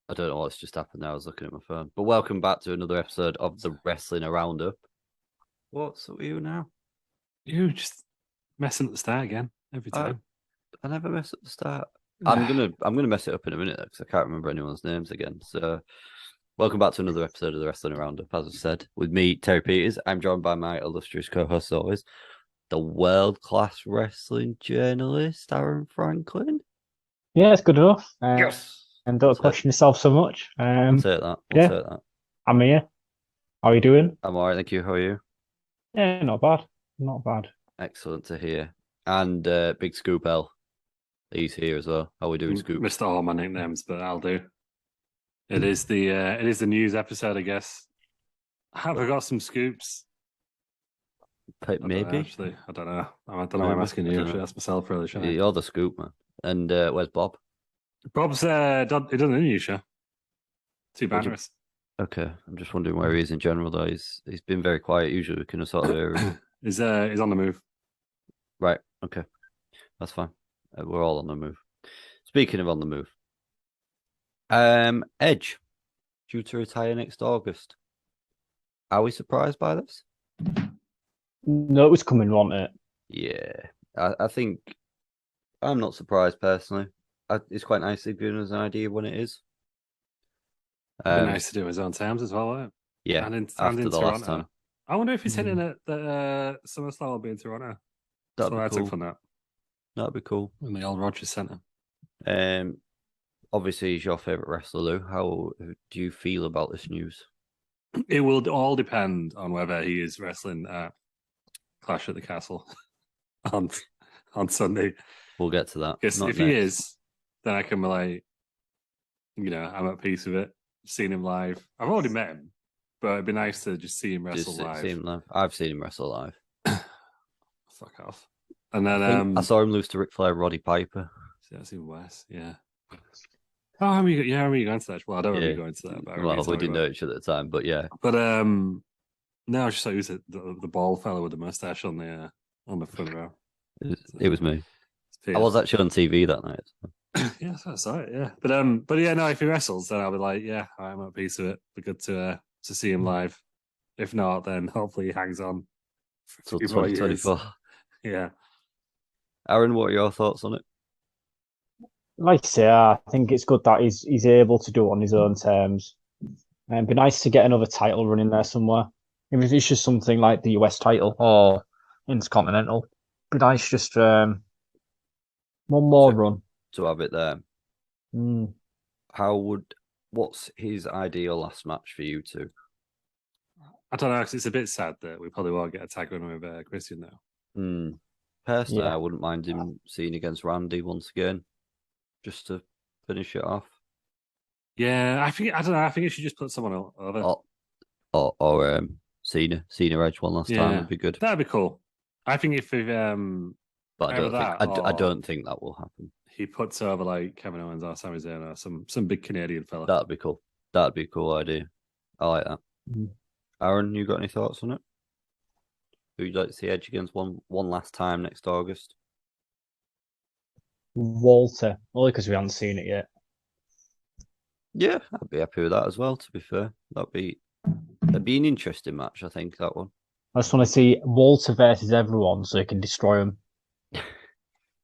I don't know what's just happened now. I was looking at my phone. But welcome back to another episode of the Wrestling Aroundup. What's with you now? You just messing at the start again every I, time. I never mess up the start. I'm gonna mess it up in a minute because I can't remember anyone's names again. So welcome back to another episode of the Wrestling Aroundup. As I said, with me, Terry Peters. I'm joined by my illustrious co-host, as always, the world-class wrestling journalist, Aaron Franklin. Yeah, it's good enough. Yes. And don't question yourself so much. We'll take that. We'll Yeah, take that. I'm here. How are you doing? I'm all right, thank you. How are you? Yeah, not bad. Not bad. Excellent to hear. And Big Scoop L. He's here as well. How are we doing, Scoop? Missed all my nicknames, but I'll do. It is the news episode, I guess. Have I got some scoops? Maybe. Actually, I don't know. I don't know why I'm asking you. I should ask myself, really, shouldn't I? You're the Scoop, man. And where's Bob? Bob's he done a new show. Two banners. Okay, I'm just wondering where he is in general, though. He's been very quiet. Usually we can sort of hear him. He's on the move. Right, okay. That's fine. We're all on the move. Speaking of on the move, Edge, due to retire next August. Are we surprised by this? No, it was coming, wasn't it? Yeah, I think I'm not surprised personally. It's quite nice they've given us an idea when it is. It'd be nice to do his own terms as well, right? Yeah, and in after the Toronto. last time. I wonder if he's hinting at that SummerSlam will be in Toronto. That'd That's what be I cool. took from that. That'd be cool. In the old Rogers Centre. Obviously, he's your favourite wrestler, Lou. How do you feel about this news? It will all depend on whether he is wrestling at Clash at the Castle on Sunday. We'll get to that. Because if he is, then I can be like, I'm at peace with it. Seen him live. I've already met him, but it'd be nice to just see him wrestle live. See him live. I've seen him wrestle live. Fuck off. And then I saw him lose to Ric Flair, Roddy Piper. See, that's even worse. Yeah. Oh, how are you going to that? Well, I don't remember going to that. But well, we didn't know each other at the time, but yeah. But no, I just thought he was the bald fellow with the mustache on the front row. It was me. I was actually on TV that night. Yeah, I saw it. Yeah, but yeah, no. If he wrestles, then I'll be like, yeah, I'm at peace with it. Be good to see him live. If not, then hopefully he hangs on till 2024. Yeah. Aaron, what are your thoughts on it? Like I say, I think it's good that he's able to do it on his own terms. And it'd be nice to get another title run in there somewhere. Even if it's just something like the US title or Intercontinental. It'd be nice just one more run. To have it there. Mm. What's his ideal last match for you two? I don't know, because it's a bit sad that we probably won't get a tag run with Christian now. Personally, I wouldn't mind him seeing against Randy once again, just to finish it off. Yeah, I don't know. I think you should just put someone over. Or Cena Edge one last time would be good. That'd be cool. I think if we but I don't think that will happen. He puts over like Kevin Owens or Sami Zayn or some big Canadian fella. That'd be cool. That'd be a cool idea. I like that. Aaron, you got any thoughts on it? Who you'd like to see Edge against one last time next August? Walter, only because we haven't seen it yet. Yeah, I'd be happy with that as well. To be fair, that'd be an interesting match. I think that one. I just want to see Walter versus everyone, so he can destroy them.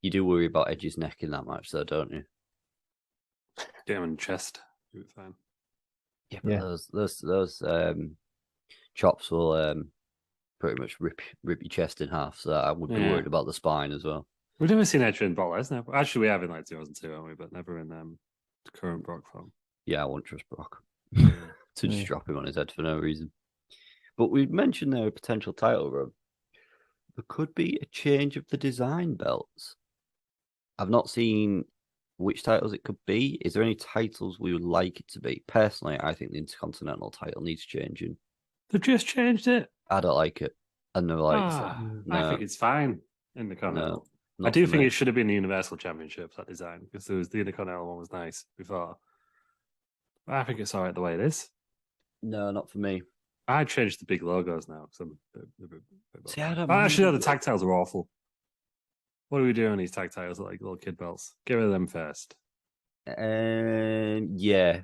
You do worry about Edge's neck in that match, though, don't you? Get him in the chest. Fine. Yeah, but those chops will pretty much rip your chest in half. So I would be worried about the spine as well. We've never seen Edge in Brock Lesnar. Actually, we have in like 2002, haven't we? But never in the current Brock form. Yeah, I won't trust Brock to just drop him on his head for no reason. But we mentioned there a potential title run. There could be a change of the design belts. I've not seen which titles it could be. Is there any titles we would like it to be? Personally, I think the Intercontinental title needs changing. They've just changed it. I don't like it. I never liked it. No. I think it's fine in the Continental. No, I do think it should have been the Universal Championship, that design, because there was the Intercontinental one was nice before. I think it's all right the way it is. No, not for me. I'd change the big logos now. See, I don't actually, no, the tag titles are awful. What are we doing on these tag titles like little kid belts? Get rid of them first. Yeah.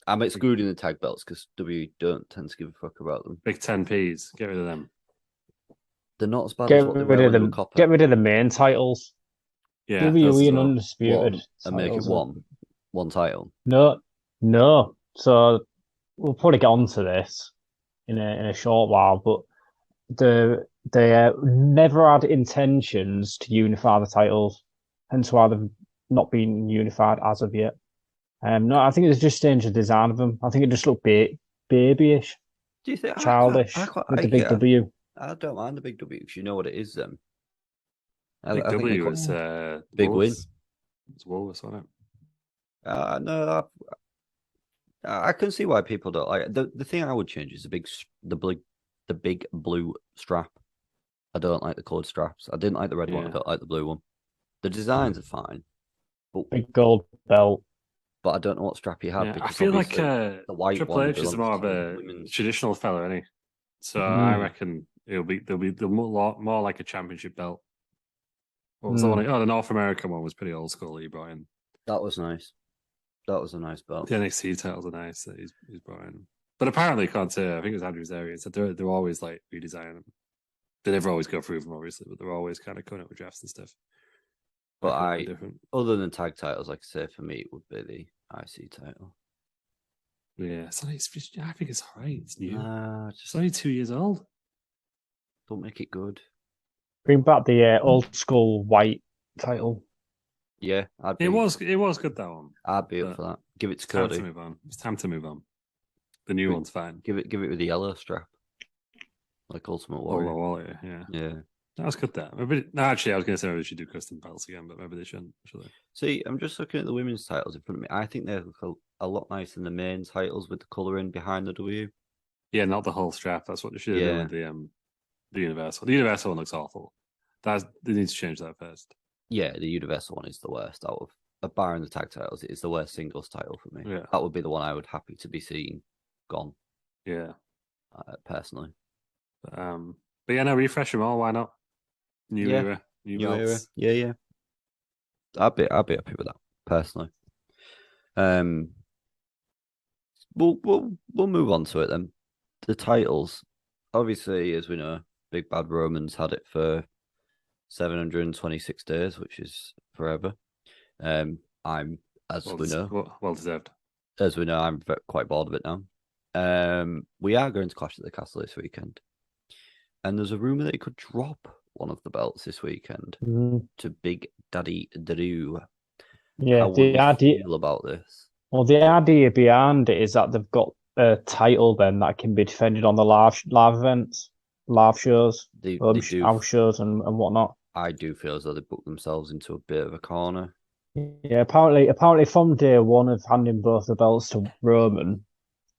I'm excluding the tag belts because WWE don't tend to give a fuck about them. Big 10Ps. Get rid of them. They're not as bad Get as what they rid were of when they were them. copper. Get rid of the main titles. Yeah, those WWE as and well. undisputed and make it titles. one title. No. So we'll probably get onto this in a short while, but they never had intentions to unify the titles, hence why they've not been unified as of yet. No, I think it's just change the design of them. I think it just looked babyish, Do you think childish with the big W. I don't mind the big W because you know what it is then. Big I think W was big Wolves. win. It was Wolves, wasn't it? No, I can see why people don't like it. The thing I would change is the big blue strap. I don't like the coloured straps. I didn't like the red one. I don't like the blue one. The designs are fine, but big gold belt. But I don't know what strap he had. Yeah, because I feel like the white Triple one H is more of a traditional fella, isn't he? So I reckon they'll be more like a championship belt. What was the one? Oh, the North American one was pretty old school. He brought in. That was nice. That was a nice belt. The NXT titles are nice that he's brought in. But apparently, can't say. I think it was Andrew's area. So they're always like redesigning them. They never always go through them, obviously, but they're always kind of coming up with drafts and stuff. But other than tag titles, like I say, for me, it would be the IC title. Yeah, I think it's all right. It's new. It's just only 2 years old. Don't make it good. Bring back the old school white title. Yeah, it was good, that one. I'd be up for that. Give it to Cody. Time to move on. It's time to move on. The new one's fine. Give it with the yellow strap, like Ultimate Warrior. Yeah. That was good. That actually, I was going to say maybe they should do custom belts again, but maybe they shouldn't. Should they? See, I'm just looking at the women's titles in front of me. I think they look a lot nicer than the main titles with the colouring behind the W. Yeah, not the whole strap. That's what they should have done with the Universal. The Universal one looks awful. They need to change that first. Yeah, the Universal one is the worst out of barring the tag titles. It is the worst singles title for me. Yeah. That would be the one I would happy to be seeing gone. Yeah, personally. But yeah, no, refresh them all. Why not? New era. Yeah. I'd be happy with that personally. We'll move on to it then. The titles, obviously, as we know, Big Bad Roman's had it for 726 days, which is forever. I'm we know, well deserved. As we know, I'm quite bored of it now. We are going to Clash at the Castle this weekend, and there's a rumor that he could drop one of the belts this weekend to Big Daddy Drew. Yeah, how the idea feel about this. Well, the idea behind it is that they've got a title then that can be defended on the live events, live shows, house shows, and whatnot. I do feel as though they booked themselves into a bit of a corner. Yeah, apparently from day one of handing both the belts to Roman,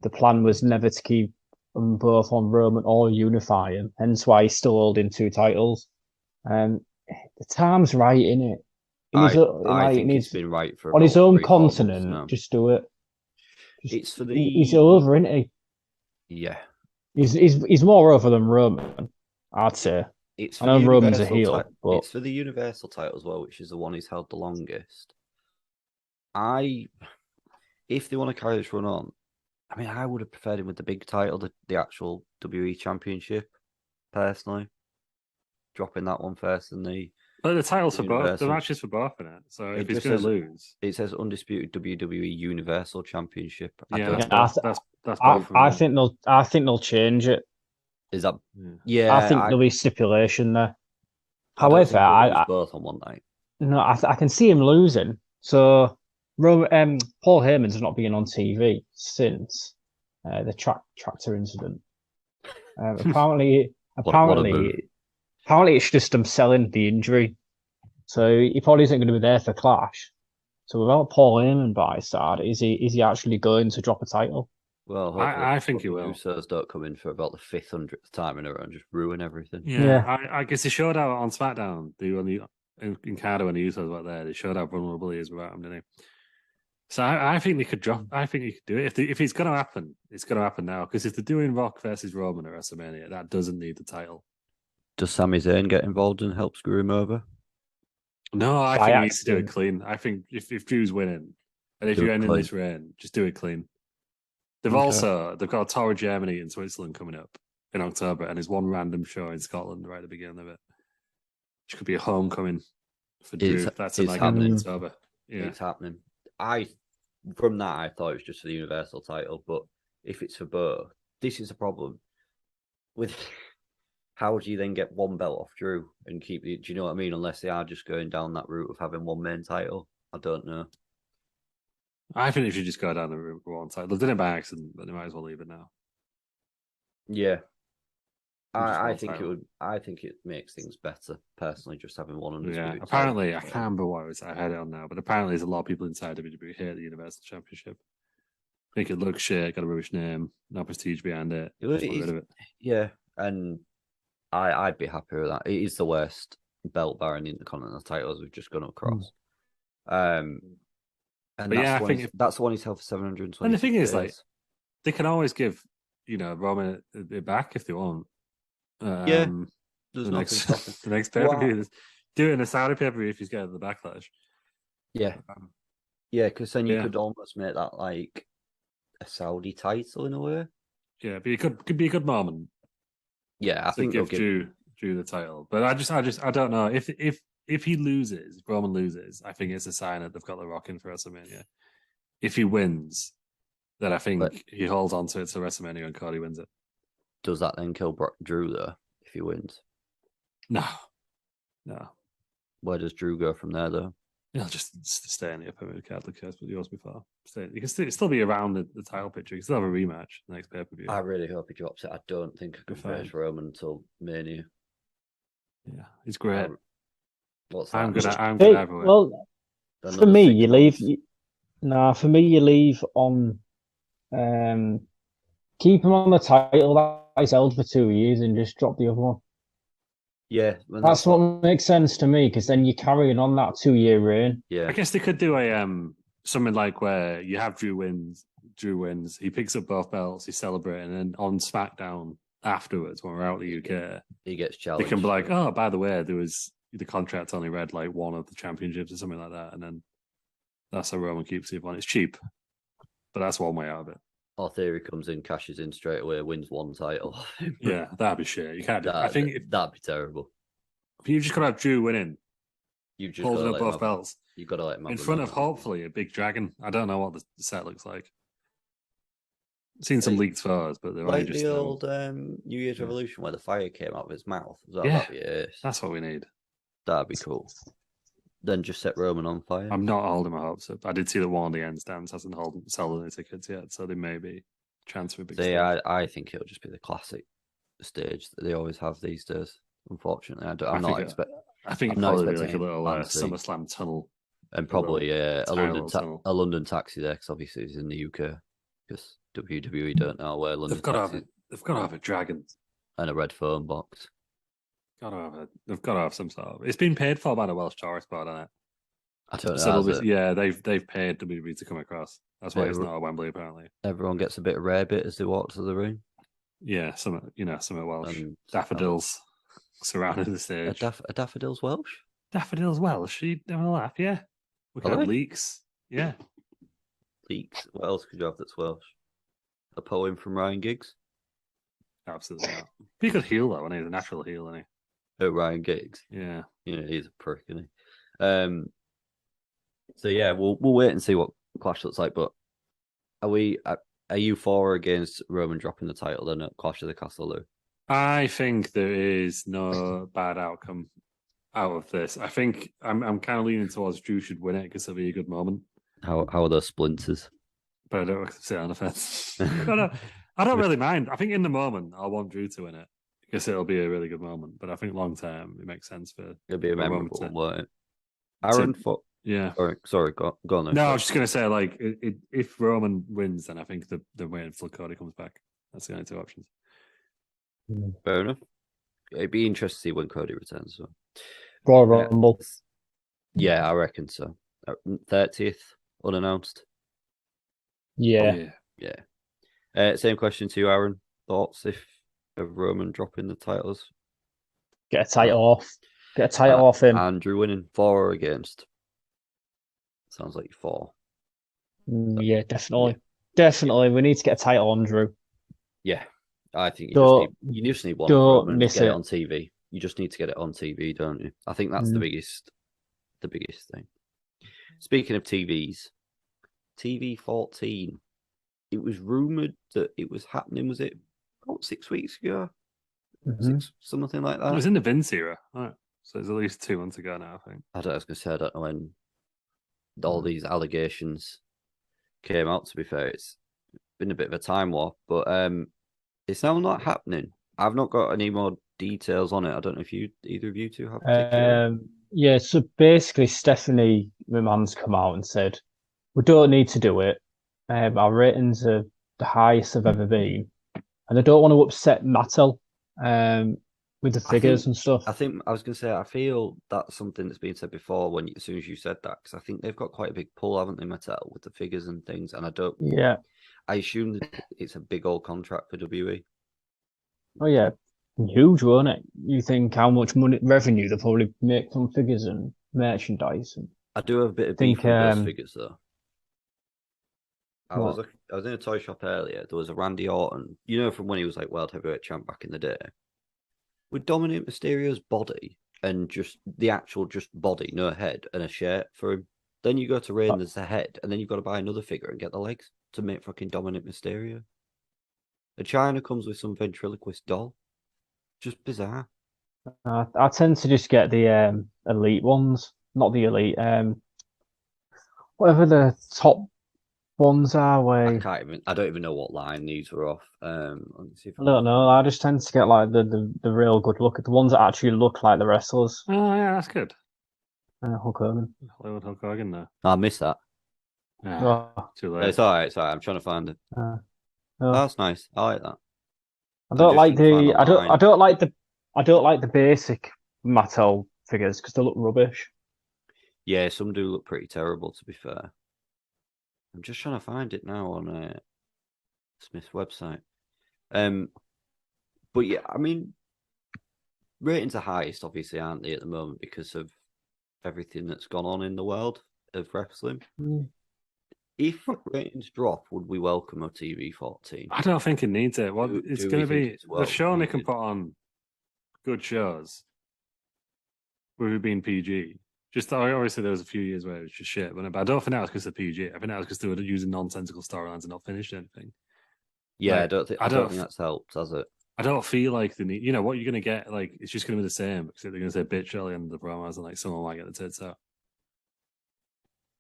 the plan was never to keep them both on Roman or unifying. Hence why he's still holding two titles. The time's right, innit? I think it's been right for on his own continent. Just do it. It's for he's over, isn't he? Yeah, he's more over than Roman, I'd say. I know Roman's a heel, but it's for the Universal title as well, which is the one he's held the longest. If they want to carry this run on, I mean, I would have preferred him with the big title, the actual WWE Championship, personally. Dropping that one first and But the titles for both, the matches for both in it. So if he's going to lose, it says undisputed WWE Universal Championship. I think they'll change it. Is that? Yeah, I think there'll be stipulation there. However, I both on one night. No, I can see him losing. So, Paul Heyman's not been on TV since the tractor incident. Apparently, it's just him selling the injury. So he probably isn't going to be there for Clash. So without Paul Heyman by his side, is he actually going to drop a title? Well, I think he will. Usos don't come in for about the 500th time in a row and just ruin everything. Yeah. I guess they showed out on SmackDown. In Canada when the Usos were there, they showed how vulnerable he is without him, didn't they? So I think they could drop. I think he could do it. If it's going to happen, it's going to happen now. Because if they're doing Rock versus Roman at WrestleMania, that doesn't need the title. Does Sami Zayn get involved and help screw him over? No, I think he needs to do it clean. I think if Drew's winning, and if you're ending this reign, just do it clean. They've Okay. got a tour of Germany and Switzerland coming up in October, and there's one random show in Scotland right at the beginning of it, which could be a homecoming for Drew. That's in It's like end of happening. October. Yeah, It's happening. From that, I thought it was just for the Universal title, but if it's for both, this is a problem with how do you then get one belt off Drew and keep the? Do you know what I mean? Unless they are just going down that route of having one main title, I don't know. I think they should just go down the route for one side. They've done it by accident, but they might as well leave it now. Yeah, Just I one think it title. would. I think it makes things better personally, just having one undisputed. Yeah, title. apparently, I can't remember what it was. I had it on now, but apparently, there's a lot of people inside WWE hate the Universal Championship. Think it looks shit, got a rubbish name, no prestige behind it. Just want rid of it. Yeah, and I'd be happy with that. It is the worst belt barring the Intercontinental titles we've just gone across. And But that's yeah, the I one think that's the one he's held for 720. and the thing is, days. like, they can always give Roman it back if they want. Yeah, there's the nothing next stopping. the next pay per view. Do it in a Saudi pay per view if he's getting the backlash. Yeah, yeah, because then you Yeah. could almost make that like a Saudi title in a way. Yeah, but it could be a good moment. Yeah, I to think give Drew the title. But I don't know if he loses, if Roman loses, I think it's a sign that they've got the Rock in for WrestleMania. If he wins, then I think he holds on to it to WrestleMania and Cody wins it. Does that then kill Drew though if he wins? No. Where does Drew go from there though? He'll just stay in the upper mid card like he was before. You can still be around the title picture. You can still have a rematch the next pay per view. I really hope he drops it. I don't think I can face Roman until Mania. Yeah, he's great. What's that? I'm good everywhere. Well, for me, you leave. For me, you leave on. Keep him on the title that he's held for 2 years and just drop the other one. Yeah, that's what makes sense to me because then you're carrying on that 2-year reign. Yeah, I guess they could do a something like where you have Drew wins, he picks up both belts, he's celebrating, and on SmackDown afterwards when we're out of the UK, he gets challenged. They can be like, oh, by the way, there was the contract only read like one of the championships or something like that, and then that's how Roman keeps it on. It's cheap, but that's one way out of it. Or Theory comes in, cashes in straight away, wins one title. Yeah, that'd be shit. You can't do that. I think that'd be terrible. You just got to have Drew winning. You just holding up both belts. You got to let him in front of hopefully a big dragon. I don't know what the set looks like. I've seen some leaked photos, but they're like just the old New Year's Revolution where the fire came out of his mouth. That'd be it. That's what we need. That'd be cool. Then just set Roman on fire. I'm not holding my hopes up. I did see that one of the end stands hasn't sold any tickets yet, so they may be chance for a big stage. I think it'll just be the classic stage that they always have these days. Unfortunately, I'm not expecting. I think it'll probably be like a little SummerSlam tunnel, and probably a London taxi there because obviously it's in the UK because WWE don't know where London. They've got to have a dragon and a red phone box. They've got to have some sort of. It's been paid for by the Welsh Tourist Board, hasn't it? I don't know. Yeah, they've paid WWE to come across. That's why it's not at Wembley apparently. Everyone gets a bit of rarebit as they walk to the ring. Yeah, some Welsh daffodils surrounding the stage. A daffodil's Welsh? Daffodil's Welsh? You having a laugh? Yeah. We could have leeks. Yeah. Leeks? What else could you have that's Welsh? A poem from Ryan Giggs? Absolutely not. Be a good heel though, and he's a natural heel, isn't he? Ryan Giggs. Yeah. He's a prick, isn't he? So yeah, we'll wait and see what Clash looks like. But are you for or against Roman dropping the title then at Clash of the Castle, Lou? I think there is no bad outcome out of this. I think I'm kind of leaning towards Drew should win it because it'll be a good moment. How are those splinters? But I don't want to sit on the fence. I don't really mind. I think in the moment I want Drew to win it because it'll be a really good moment. But I think long term it makes sense for it'll be a memorable one, won't it? Aaron, yeah. Sorry, go on. No, I was just going to say, like, if Roman wins, then I think they're waiting until Cody comes back. That's the only two options. Fair enough. It'd be interesting to see when Cody returns. So. Royal Rumble. Yeah, I reckon so. 30th, unannounced. Yeah. Same question to you, Aaron. Thoughts of Roman dropping the titles? Get a title off. Get a title off him. Andrew winning, for or against? Sounds like 4. Yeah, definitely. definitely, we need to get a title on Drew. Yeah, I think Don't you just need one don't for Roman to miss get it it. on TV. You just need to get it on TV, don't you? I think that's the biggest thing. Speaking of TVs, TV 14. It was rumored that it was happening. Was it about 6 weeks ago? Something like that. It was in the Vince era, right? So it's at least 2 months ago now, I think. I was going to say, I don't know when all these allegations came out. To be fair, it's been a bit of a time warp, but it's now not happening. I've not got any more details on it. I don't know if either of you two have particular. Yeah, so basically Stephanie McMahon's come out and said, we don't need to do it. Our ratings are the highest they've ever been. And I don't want to upset Mattel with the figures and stuff. I think I was going to say, I feel that's something that's been said before as soon as you said that, because I think they've got quite a big pull, haven't they, Mattel, with the figures and things. And I assume that it's a big old contract for WWE. Oh, yeah. Huge, won't it? You think how much revenue they'll probably make from figures and merchandise. I do have a bit of beef with those figures, though. I was in a toy shop earlier. There was a Randy Orton, from when he was like World Heavyweight Champ back in the day, with Dominic Mysterio's body and just the actual body, no head, and a shirt for him. Then you go to Rain, there's the head, and then you've got to buy another figure and get the legs to make fucking Dominic Mysterio. The China comes with some ventriloquist doll. Just bizarre. I tend to just get the elite ones, not the elite. Whatever the top ones are. I don't even know what line these were off. Let's see if I don't know. I just tend to get like the real good look at the ones that actually look like the wrestlers. Oh yeah, that's good. Hulk Hogan. Hollywood Hulk Hogan there. I missed that. Too late. It's all right. I'm trying to find it. That's nice. I like that. I don't like the basic Mattel figures because they look rubbish. Yeah, some do look pretty terrible, to be fair. I'm just trying to find it now on Smith's website. But yeah, I mean, ratings are highest, obviously, aren't they, at the moment because of everything that's gone on in the world of wrestling. If ratings drop, would we welcome a TV 14? I don't think it needs it. Well, it's going to be the show they can put on good shows with it being PG. Just obviously there was a few years where it was just shit, but I don't think that was because of PG. I think that was because they were using nonsensical storylines and not finished anything. Yeah, like, I don't think that's helped, has it? I don't feel like they need. What you're going to get, like it's just going to be the same. Because they're going to say bitch early in the promos, and like someone might get the tits out.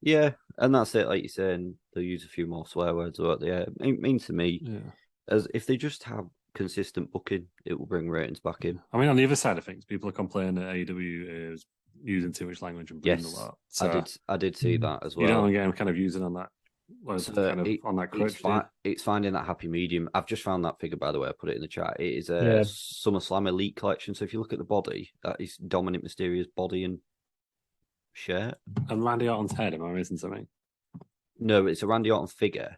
Yeah, and that's it. Like you're saying, they'll use a few more swear words or yeah. It means to me, as if they just have consistent booking, it will bring ratings back in. I mean, on the other side of things, people are complaining that AEW is using too much language and bleeding a lot. So I did see that as well. You don't get them kind of using on that. It's finding that happy medium. I've just found that figure, by the way. I put it in the chat. It is a SummerSlam Elite collection. So if you look at the body, that is Dominic Mysterio's body and shirt. And Randy Orton's head. Am I missing something? No, it's a Randy Orton figure.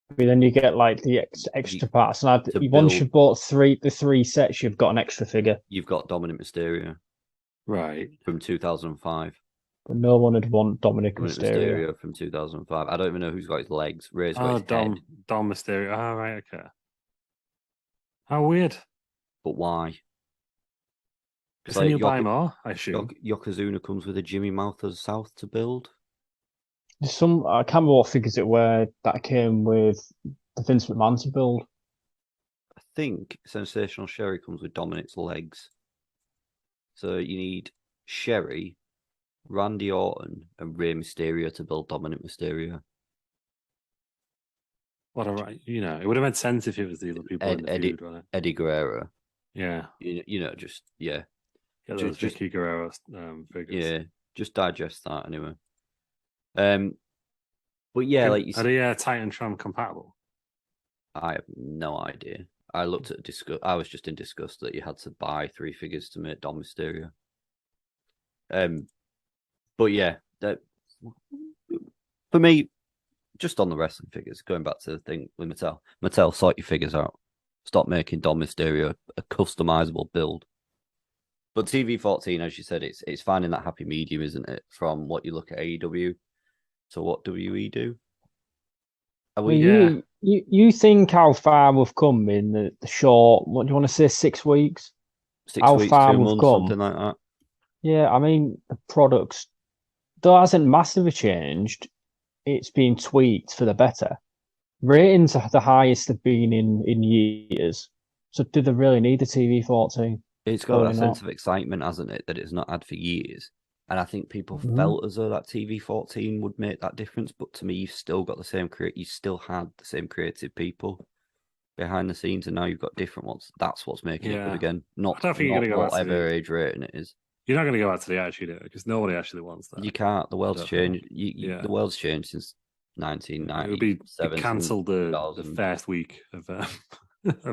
But then you get like the extra parts. And once you've bought the three sets, you've got an extra figure. You've got Dominic Mysterio, right, from 2005. But no one would want Dominic Mysterio from 2005. I don't even know who's got his legs. Dom Mysterio. Oh, right, okay. How weird. But why? Because then you buy more, I assume. Yokozuna comes with a Jimmy Mouth of South to build. I can't remember what figures it were that came with the Vince McMahon to build. I think Sensational Sherry comes with Dominic's legs. So you need Sherry, Randy Orton, and Rey Mysterio to build Dominic Mysterio. What a right, it would have made sense if it was the other people in the feud, right? Eddie Guerrero. Yeah. Get those Vicky Guerrero figures. Yeah, just digest that anyway. But yeah, like you said, are they Titantron compatible? I have no idea. I looked at I was just in disgust that you had to buy 3 figures to make Dom Mysterio. But yeah, for me, just on the wrestling figures, going back to the thing with Mattel, sort your figures out. Stop making Dom Mysterio a customizable build. But TV 14, as you said, it's finding that happy medium, isn't it? From what you look at AEW to what WE do. Are Well, we? Yeah. you think how far we've come in the short, what do you want to say, 6 weeks? 6 weeks, Far 2 months, come. something like that. Yeah, I mean, the products, though, hasn't massively changed. It's been tweaked for the better. Ratings are the highest they've been in years. So, do they really need the TV 14? It's got Probably that sense not. of excitement, hasn't it, that it's not had for years. And I think people Mhm. felt as though that TV 14 would make that difference. But to me, you've still got the same you still had the same creative people behind the scenes, and now you've got different ones. That's what's making it good Yeah. again. I Not don't think you're not going to go back to whatever the. age rating it is. You're not going to go back to the Attitude Era because nobody actually wants that. You can't. The I world's don't think. changed. Yeah. The world's changed since It would be 1997, cancelled the 2000. first week of of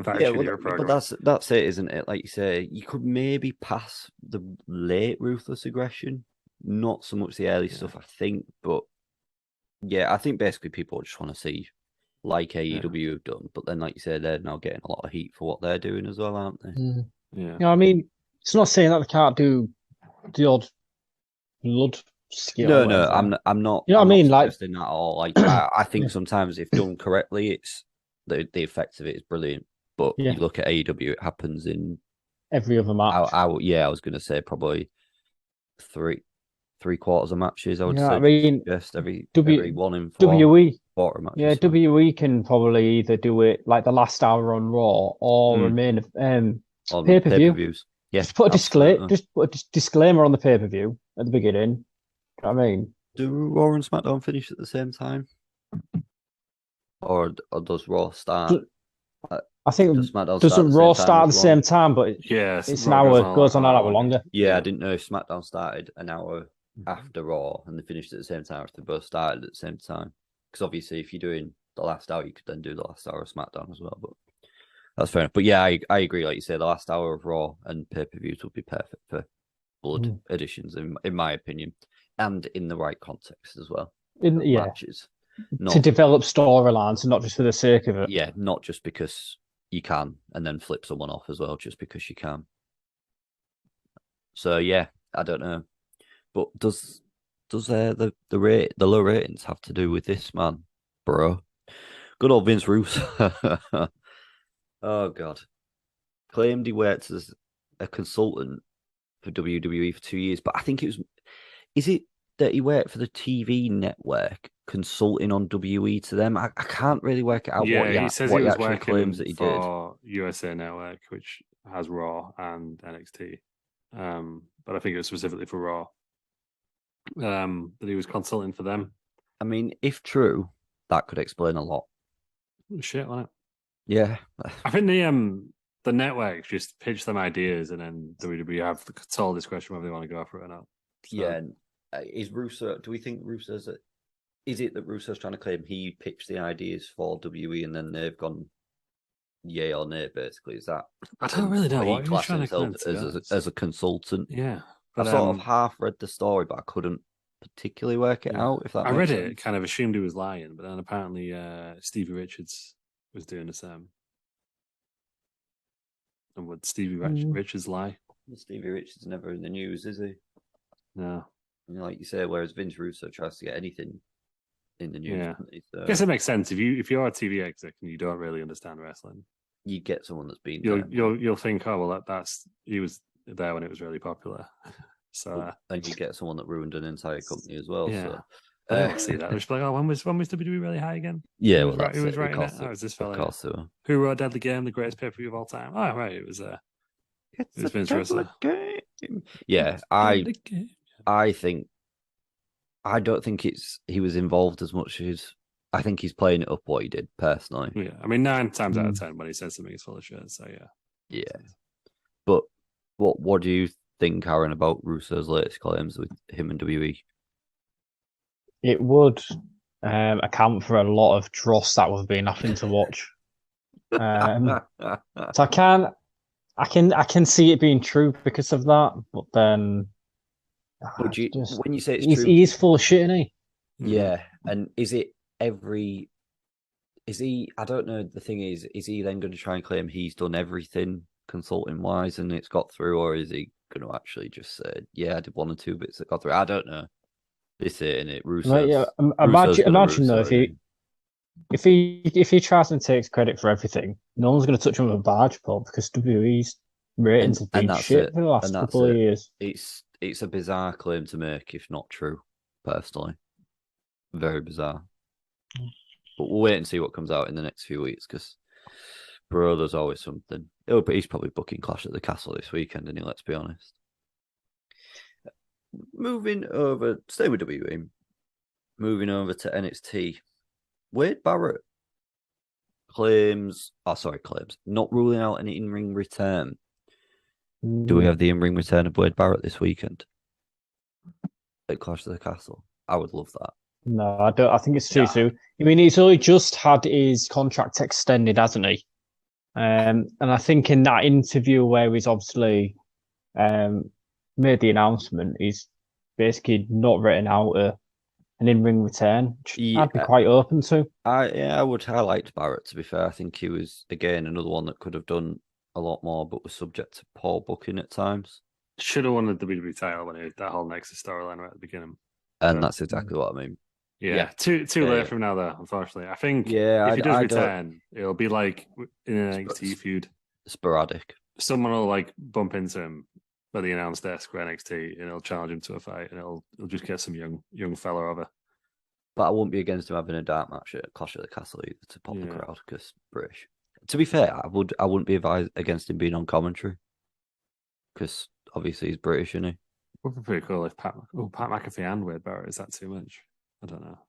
Yeah, Attitude well, Era but program. that's it, isn't it? Like you say, you could maybe pass the late ruthless aggression, not so much the early Yeah. stuff, I think. But yeah, I think basically people just want to see like AEW have done. But then, like you say, they're now getting a lot of heat for what they're doing as well, aren't they? Mm. Yeah. You know, I mean, it's not saying that they can't do the odd blood skill or No, whatever. I'm not. You know what I'm I not mean? Like, suggesting that at all. Like I think sometimes if done correctly, it's the effect of it is brilliant. But yeah, you look at AEW, it happens in every other match. I was going to say probably three quarters of matches. I would Yeah, say I mean, just every W 1 in 4 WWE. quarter Yeah, matches. So. WWE can probably either do it like the last hour on Raw or remain On pay per pay per view. views. Yeah, Just put absolutely. a disclaimer on the pay per view at the beginning. You know what I mean, Do Raw and SmackDown finish at the same time, or does Raw start? I think Does SmackDown start at doesn't the Raw same time start at as the Raw? same time, but Yes, it's an Raw goes hour on goes on an hour longer. longer. Yeah, I didn't know if SmackDown started an hour after Raw and they finished at the same time, if they both started at the same time. Because obviously, if you're doing the last hour, you could then do the last hour of SmackDown as well. But that's fair enough. But yeah, I agree. Like you say, the last hour of Raw and pay per views would be perfect for blood editions, in my opinion, and in the right context as well. Yeah, Matches, to not develop storylines and not just for the sake of it. yeah, not just because you can, and then flip someone off as well, just because you can. So yeah, I don't know, but does the low ratings have to do with this, man, bro? Good old Vince Russo. Oh god, claimed he worked as a consultant for WWE for 2 years, but I think it was. Is it that he worked for the TV network consulting on WWE to them? I can't really work it out. Yeah, he says what he he was actually claims working that he did. for USA Network, which has Raw and NXT. But I think it was specifically for Raw. That he was consulting for them. I mean, if true, that could explain a lot. Shit on it. Yeah, I think the network just pitch them ideas, and then WWE have the total discretion whether they want to go for it or not. So, yeah. Is Russo? Do we think Russo's? Is it that Russo's trying to claim he pitched the ideas for WWE and then they've gone yay or nay? Basically, is that? I don't really know He what he's classed trying to himself claim, as a consultant. Yeah, I've sort of half read the story, but I couldn't particularly work it out. If that I makes read sense. it, kind of assumed he was lying, but then apparently Stevie Richards was doing the same. And would Stevie Richards lie? Stevie Richards never in the news, is he? No. You know, like you say, whereas Vince Russo tries to get anything in the news. Yeah. So I guess it makes sense if you're a TV exec and you don't really understand wrestling. You get someone that's been you'll think, oh well, that's he was there when it was really popular. So and you get someone that ruined an entire company as well. Yeah. So I didn't see that. They're just like, oh, when was WWE really high again? Yeah, who well, was, who was writing it? It Oh, it was this fella. Of course, so. Who wrote Deadly Game, the greatest pay per view of all time? Oh, right, it was Vince Russo. Yeah, I think I don't think he was involved as much as I think he's playing it up what he did personally. Yeah, I mean 9 times out of 10 when he says something is full of shit. So yeah. Yeah, but what do you think, Aaron, about Russo's latest claims with him and WWE? It would account for a lot of dross that we've been having to watch. So I can see it being true because of that, but then when you say it's true, he is full of shit, isn't he? Yeah, and is he? I don't know. The thing is he then going to try and claim he's done everything consulting wise and it's got through, or is he going to actually just say, "Yeah, I did 1 or 2 bits that got through"? I don't know. This it, innit? Russo. Right, yeah. Imagine though if he tries and takes credit for everything, no one's going to touch him with a barge pole because WWE's ratings have been that's shit it. for the last And that's couple of it. years. It's a bizarre claim to make, if not true. Personally, very bizarre. But we'll wait and see what comes out in the next few weeks because, bro, there's always something. But he's probably booking Clash at the Castle this weekend, and let's be honest. Moving over, stay with WWE. Moving over to NXT, Wade Barrett claims, not ruling out an in-ring return. Do we have the in-ring return of Wade Barrett this weekend at Clash of the Castle? I would love that. No, I don't. I think it's too soon. I mean, he's only just had his contract extended, hasn't he? And I think in that interview where he's obviously made the announcement, he's basically not written out an in-ring return, which I'd be quite open to. I liked Barrett, to be fair. I think he was, again, another one that could have done a lot more, but was subject to poor booking at times. Should have won the WWE title when that whole Nexus storyline right at the beginning. And that's exactly what I mean. Yeah. Too late from now, though, unfortunately. I think if he does return, it'll be like in an NXT feud. Sporadic. Someone will like bump into him at the announce desk for NXT and he'll challenge him to a fight and he'll just get some young fella over. But I wouldn't be against him having a dark match at Clash of the Castle either to pop the crowd because British. To be fair, I wouldn't be advised against him being on commentary because obviously he's British, isn't he? Would be pretty cool if Pat McAfee and Wade Barrett. Is that too much? I don't know.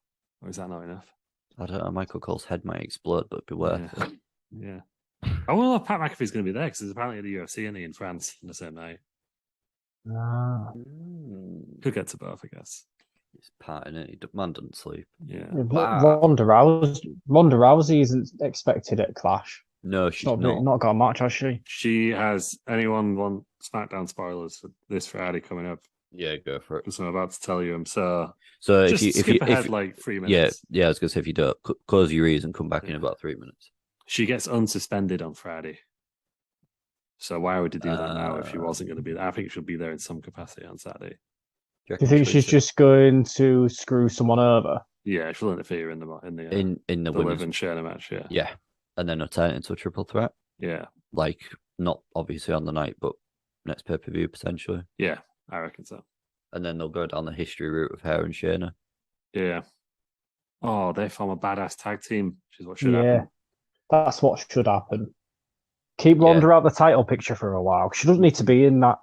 Or is that not enough? I don't know. Michael Cole's head might explode, but it'd be worth it. Yeah. I wonder if Pat McAfee's going to be there because there's apparently the UFC in France on the same night. Could get to both, I guess. He's partying it. Man doesn't sleep. Yeah. Ronda Rousey isn't expected at Clash. No, she's not got a match, has she? She has. Anyone want SmackDown spoilers for this Friday coming up? Yeah, go for it. So I'm about to tell you. So if you skip ahead like 3 minutes. Yeah, I was gonna say if you don't close your ears and come back in about 3 minutes. She gets unsuspended on Friday. So why would you do that now if she wasn't going to be there? I think she'll be there in some capacity on Saturday. Do you think she's just going to screw someone over? Yeah, she'll interfere in the women's live Shayna match. Yeah, yeah, and then turn it into a triple threat. Yeah, like not obviously on the night, but next pay-per-view potentially. Yeah, I reckon so. And then they'll go down the history route of her and Shayna. Yeah. Oh, they form a badass tag team, which is what should happen. That's what should happen. Keep Ronda out the title picture for a while. She doesn't need to be in that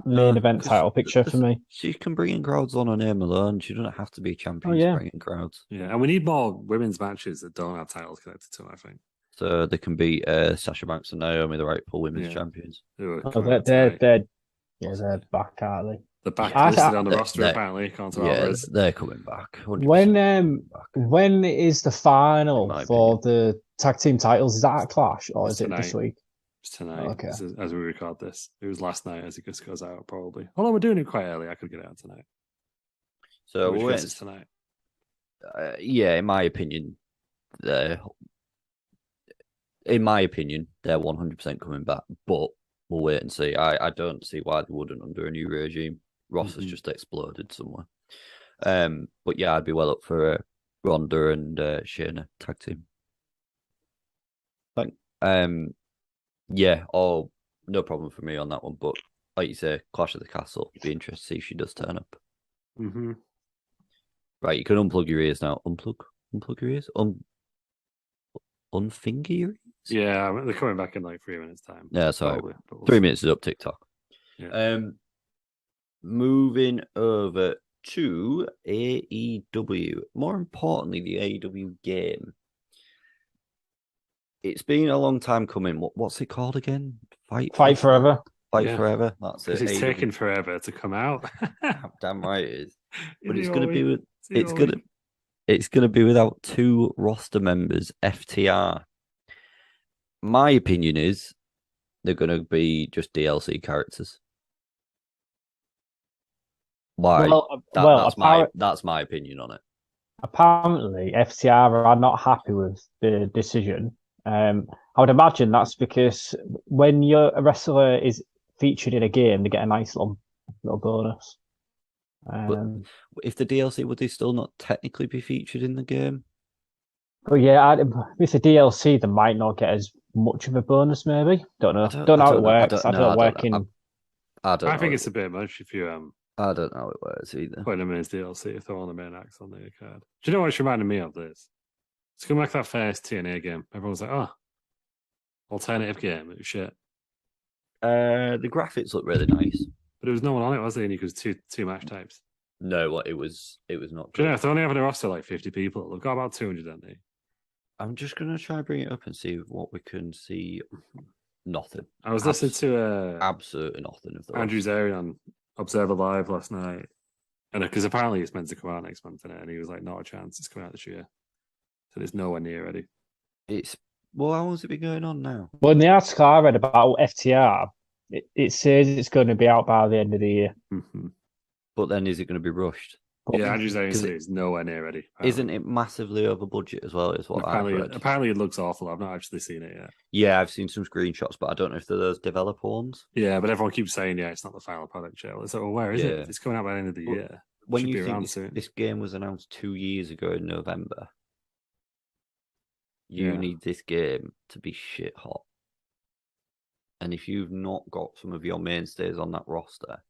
main event title picture for me. She can bring in crowds on her name alone. She doesn't have to be a champion to bring in crowds. Yeah, and we need more women's matches that don't have titles connected to them, I think. So they can be Sasha Banks and Naomi, the rightful women's champions. They're back, aren't they? They're back listed on the roster, apparently. They're coming back. 100%. When is the final for the tag team titles? Is that at Clash or is it this week? It's tonight. Okay. As we record this. It was last night as it just goes out, probably. Although we're doing it quite early, I could get it out tonight. So it's tonight. In my opinion, they're 100% coming back, but we'll wait and see. I don't see why they wouldn't under a new regime. Ross has just exploded somewhere. But yeah, I'd be well up for Ronda and Shayna tag team. No problem for me on that one. But like you say, Clash of the Castle. Be interested to see if she does turn up. Mm-hmm. Right, you can unplug your ears now. Unplug your ears. Unfinger your ears. Yeah, they're coming back in like 3 minutes' time. Yeah, sorry. 3 minutes is up TikTok. Yeah. Moving over to AEW. More importantly, the AEW game. It's been a long time coming. What's it called again? Fight Forever. Fight Forever. That's it. It's taking forever to come out. Damn right it is. But it's going to be it's going to be without 2 roster members. FTR. My opinion is they're going to be just DLC characters. Why? That's my opinion on it. Apparently, FTR are not happy with the decision. I would imagine that's because when a wrestler is featured in a game, they get a nice little bonus. But if the DLC, would they still not technically be featured in the game? But yeah, with the DLC, they might not get as much of a bonus. Maybe don't know. Don't know how it works. I don't work in. I don't I know. think it's a bit much if you I don't know how it works either. putting them in as DLC if they're all the main acts on the card. Do you know what's reminding me of this? It's going back to that first TNA game. Everyone's like, oh, alternative game. It was shit. The graphics look really nice. But there was no one on it, was there? And you could two match types. No, what it was not Do you good. know, if they're only having a roster like 50 people, they've got about 200, haven't they? I'm just gonna try bring it up and see what we can see. Nothing. I was listening to absolutely nothing of the Andrew Zarian on Observer Live last night. And because apparently it's meant to come out next month, and he was like, not a chance, it's coming out this year. So it's nowhere near ready. Well, how long's it been going on now? Well, in the article I read about FTR, it says it's going to be out by the end of the year. Mm-hmm. But then is it going to be rushed? Yeah, Andrew Zarian said it's nowhere near ready. Apparently. Isn't it massively over budget as well? Is what apparently it looks awful. I've not actually seen it yet. Yeah, I've seen some screenshots, but I don't know if they're those developer ones. Yeah, but everyone keeps saying, yeah, it's not the final product yet. It's like, well, where is it? It's coming out by the end of the year. When you think this game was announced 2 years ago in November, you need this game to be shit hot. And if you've not got some of your mainstays on that roster,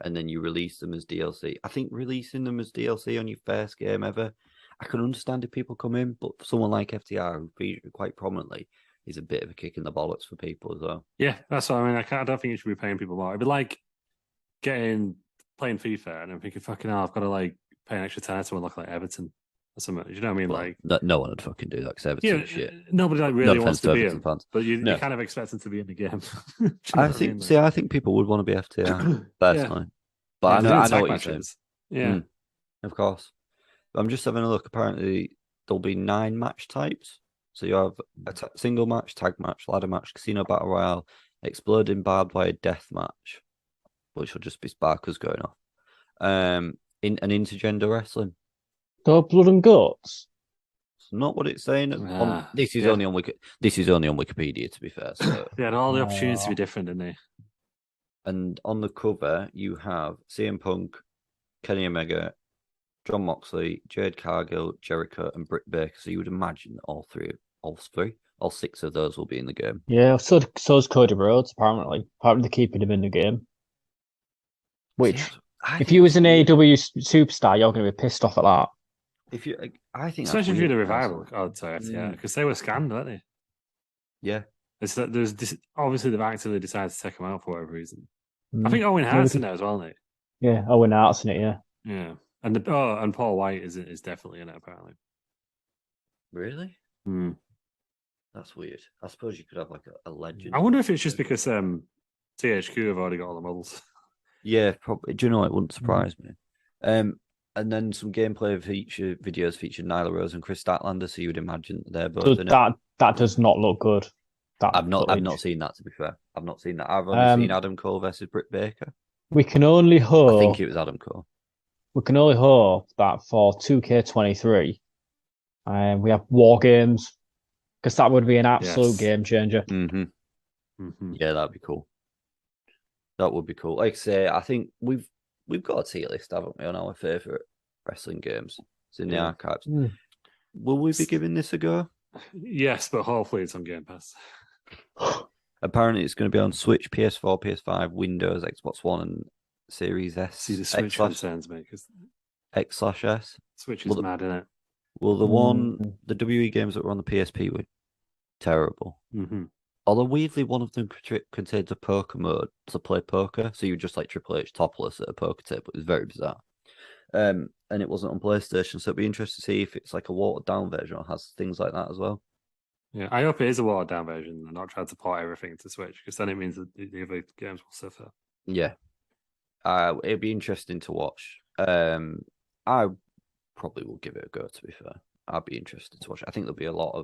and then you release them as DLC, I think releasing them as DLC on your first game ever, I can understand if people come in, but for someone like FTR, who featured quite prominently, is a bit of a kick in the bollocks for people as well. Yeah, that's what I mean. I don't think you should be paying people more. It'd be like playing FIFA and I'm thinking, fucking hell, I've got to like pay an extra tenner to unlock like Everton or something. Do you know what I mean? Well, like no one would fucking do that because Everton shit. Nobody like really wants to be in, but you kind of expect them to be in the game. I think people would want to be FTR personally, but I know what you're saying. Yeah, of course. I'm just having a look. Apparently, there'll be 9 match types. So you have a single match, tag match, ladder match, casino battle royale, exploding barbed wire death match, which will just be sparkers going off. In an intergender wrestling. So blood and guts. It's not what it's saying. This is only on Wikipedia, to be fair. So they had all the opportunities to be different, didn't they? And on the cover, you have CM Punk, Kenny Omega, John Moxley, Jade Cargill, Jericho, and Britt Baker. So you would imagine that all 6 of those will be in the game. Yeah, so's Cody Rhodes, apparently. Apparently they're keeping him in the game. Which, if you was an AEW superstar, you're going to be pissed off at that. Especially if you're the revival, I'd say, because they were scanned, weren't they? Yeah. There's obviously they've actively decided to take him out for whatever reason. I think Owen Hart's in there as well, isn't he? Yeah, Owen Hart's in it, yeah. Yeah. And Paul White is definitely in it, apparently. Really? That's weird. I suppose you could have like a legend. I wonder if it's just because THQ have already got all the models. Yeah, probably. Do you know, it wouldn't surprise me. And then some gameplay videos featured Nyla Rose and Chris Statlander, so you would imagine they're both in it. That does not look good. I've not seen that, to be fair. I've not seen that. I've only seen Adam Cole versus Britt Baker. We can only hope. I think it was Adam Cole. We can only hope that for 2K23, we have War Games, because that would be an absolute game changer. Yeah, that'd be cool. That would be cool. Like I say, I think we've got a tier list, haven't we, on our favourite wrestling games? It's in the archives. Will we be giving this a go? Yes, but hopefully it's on Game Pass. Apparently it's going to be on Switch, PS4, PS5, Windows, Xbox One, and Series S. See, the Switch concerns me because X/S. Switch is mad, isn't it? Well, the WE games that were on the PSP were terrible. Although weirdly, one of them contains a poker mode to play poker, so you just like Triple H topless at a poker table. It was very bizarre. And it wasn't on PlayStation, so it'd be interesting to see if it's like a watered down version or has things like that as well. Yeah, I hope it is a watered down version and not trying to port everything to Switch, because then it means that the other games will suffer. Yeah. It'd be interesting to watch. I probably will give it a go, to be fair. I'd be interested to watch it. I think there'll be a lot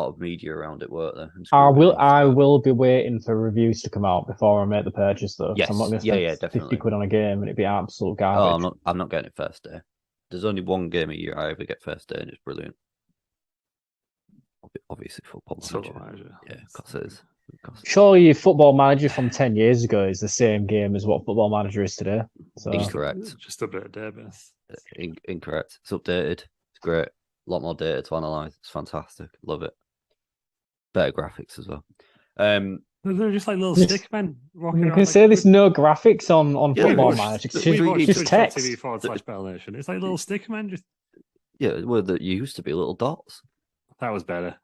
of media around it, won't there? I will be waiting for reviews to come out before I make the purchase, though. Yes. I'm not going to spend 50 quid on a game and it'd be absolute garbage. Oh, I'm not getting it first day. There's only one game a year I ever get first day, and it's brilliant. Obviously, Football Manager. Yeah, because it is. Surely your Football Manager from 10 years ago is the same game as what Football Manager is today. So. Incorrect. Just a bit of database. Incorrect. It's updated. It's great. A lot more data to analyze. It's fantastic. Love it. Better graphics as well. They're just like little This- stick men walking You around. can like, say there's no graphics on Yeah, Football watch- Manager. It's we just, watch it's just text. twitch.tv/BattleNation. It's like little stick men. Just Yeah, well, there used to be little dots. that was better.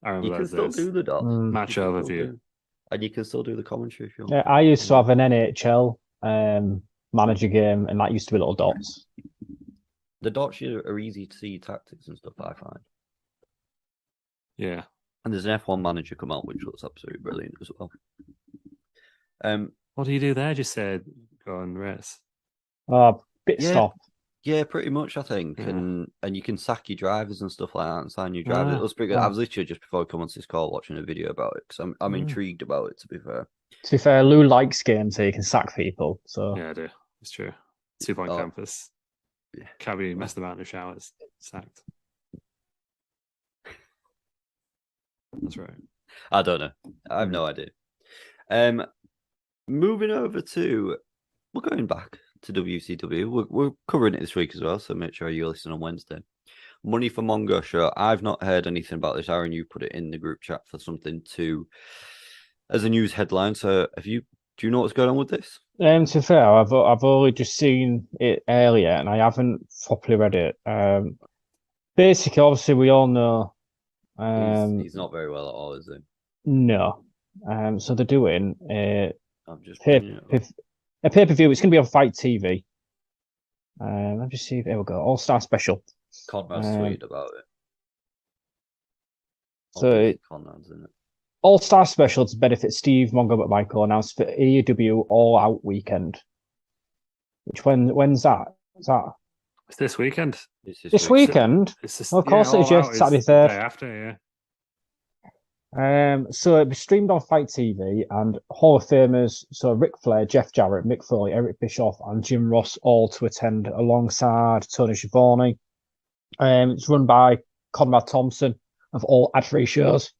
I remember You can those still days. do the dots. Match You can still overview. do- And you can still do the commentary if you want. Yeah, I used to have an NHL manager game, and that used to be little dots. The dots are easy to see tactics and stuff, I find. Yeah. And there's an F1 manager come out, which looks absolutely brilliant as well. What do you do there? Just say go and race. Pit Yeah. stop. Yeah, pretty much, I think. Yeah. And you can sack your drivers and stuff like that and sign your drivers. Ah. It looks pretty good. Ah. I was literally just before I come onto this call watching a video about it because I'm intrigued about it, to be fair. To be fair, Lou likes games so you can sack people. So Yeah, I do. It's true. 2-point Oh. campus. Yeah. Cabby messed about in the showers. Sacked. That's right. I don't know. I have no idea. Moving over to, we're going back to WCW. We're covering it this week as well, so make sure you listen on Wednesday. Money for Mongo show. I've not heard anything about this. Aaron, you put it in the group chat for something as a news headline. So do you know what's going on with this? to be fair, I've only just seen it earlier and I haven't properly read it. Basically, obviously, we all know. He's not very well at all, is he? No. So they're doing I'm just a pay-per-view. It's going to be on Fight TV. Let me just see. There we go. All-Star Special. Conrad's tweeted about it. So Obviously Conrad's in it. All-Star Special to benefit Steve Mongo McMichael announced for AEW All Out Weekend. When's that? Is that It's this weekend. this weekend? It's just, Of course, it's All just Out is Saturday the 3rd. day after, yeah. So it'll be streamed on Fight TV, and Hall of Famers, so Ric Flair, Jeff Jarrett, Mick Foley, Eric Bischoff, and Jim Ross all to attend alongside Tony Schiavone. It's run by Conrad Thompson of all ad-free shows.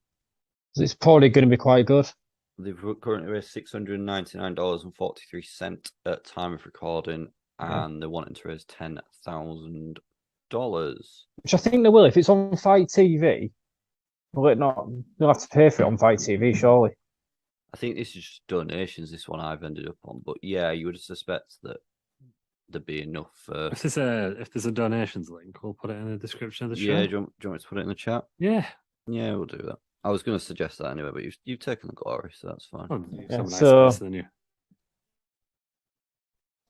So it's probably going to be quite good. They've currently raised $699.43 at time of recording, and they're wanting to raise $10,000. Which I think they will. If it's on Fight TV, will it not? You'll have to pay for it on Fight TV, surely. I think this is just donations, this one I've ended up on. But yeah, you would suspect that there'd be enough. If there's a donations link, we'll put it in the description of the show. Yeah, do you want me to put it in the chat? Yeah. Yeah, we'll do that. I was going to suggest that anyway, but you've taken the glory, so that's fine. Oh, Yeah, nicer than you.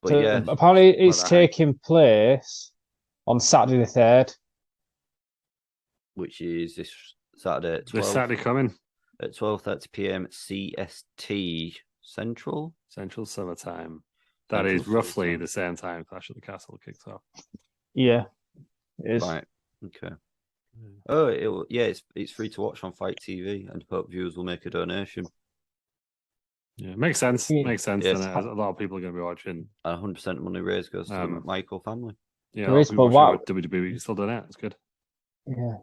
But So yeah, apparently it's that. taking place on Saturday the 3rd. which is this Saturday at This Saturday coming. at 12:30 p.m. CST Central. Central Summertime. That Central is roughly Summertime. the same time Clash of the Castle kicks off. Yeah, it is. Right. Okay. Oh, it's free to watch on Fight TV, and hope viewers will make a donation. Yeah, makes sense. Yeah. Makes sense. Yes. And a lot of people are going to be watching. And 100% money raised goes to the Michael family. Yeah, There is, but WWE still doing it. It's good. Yeah,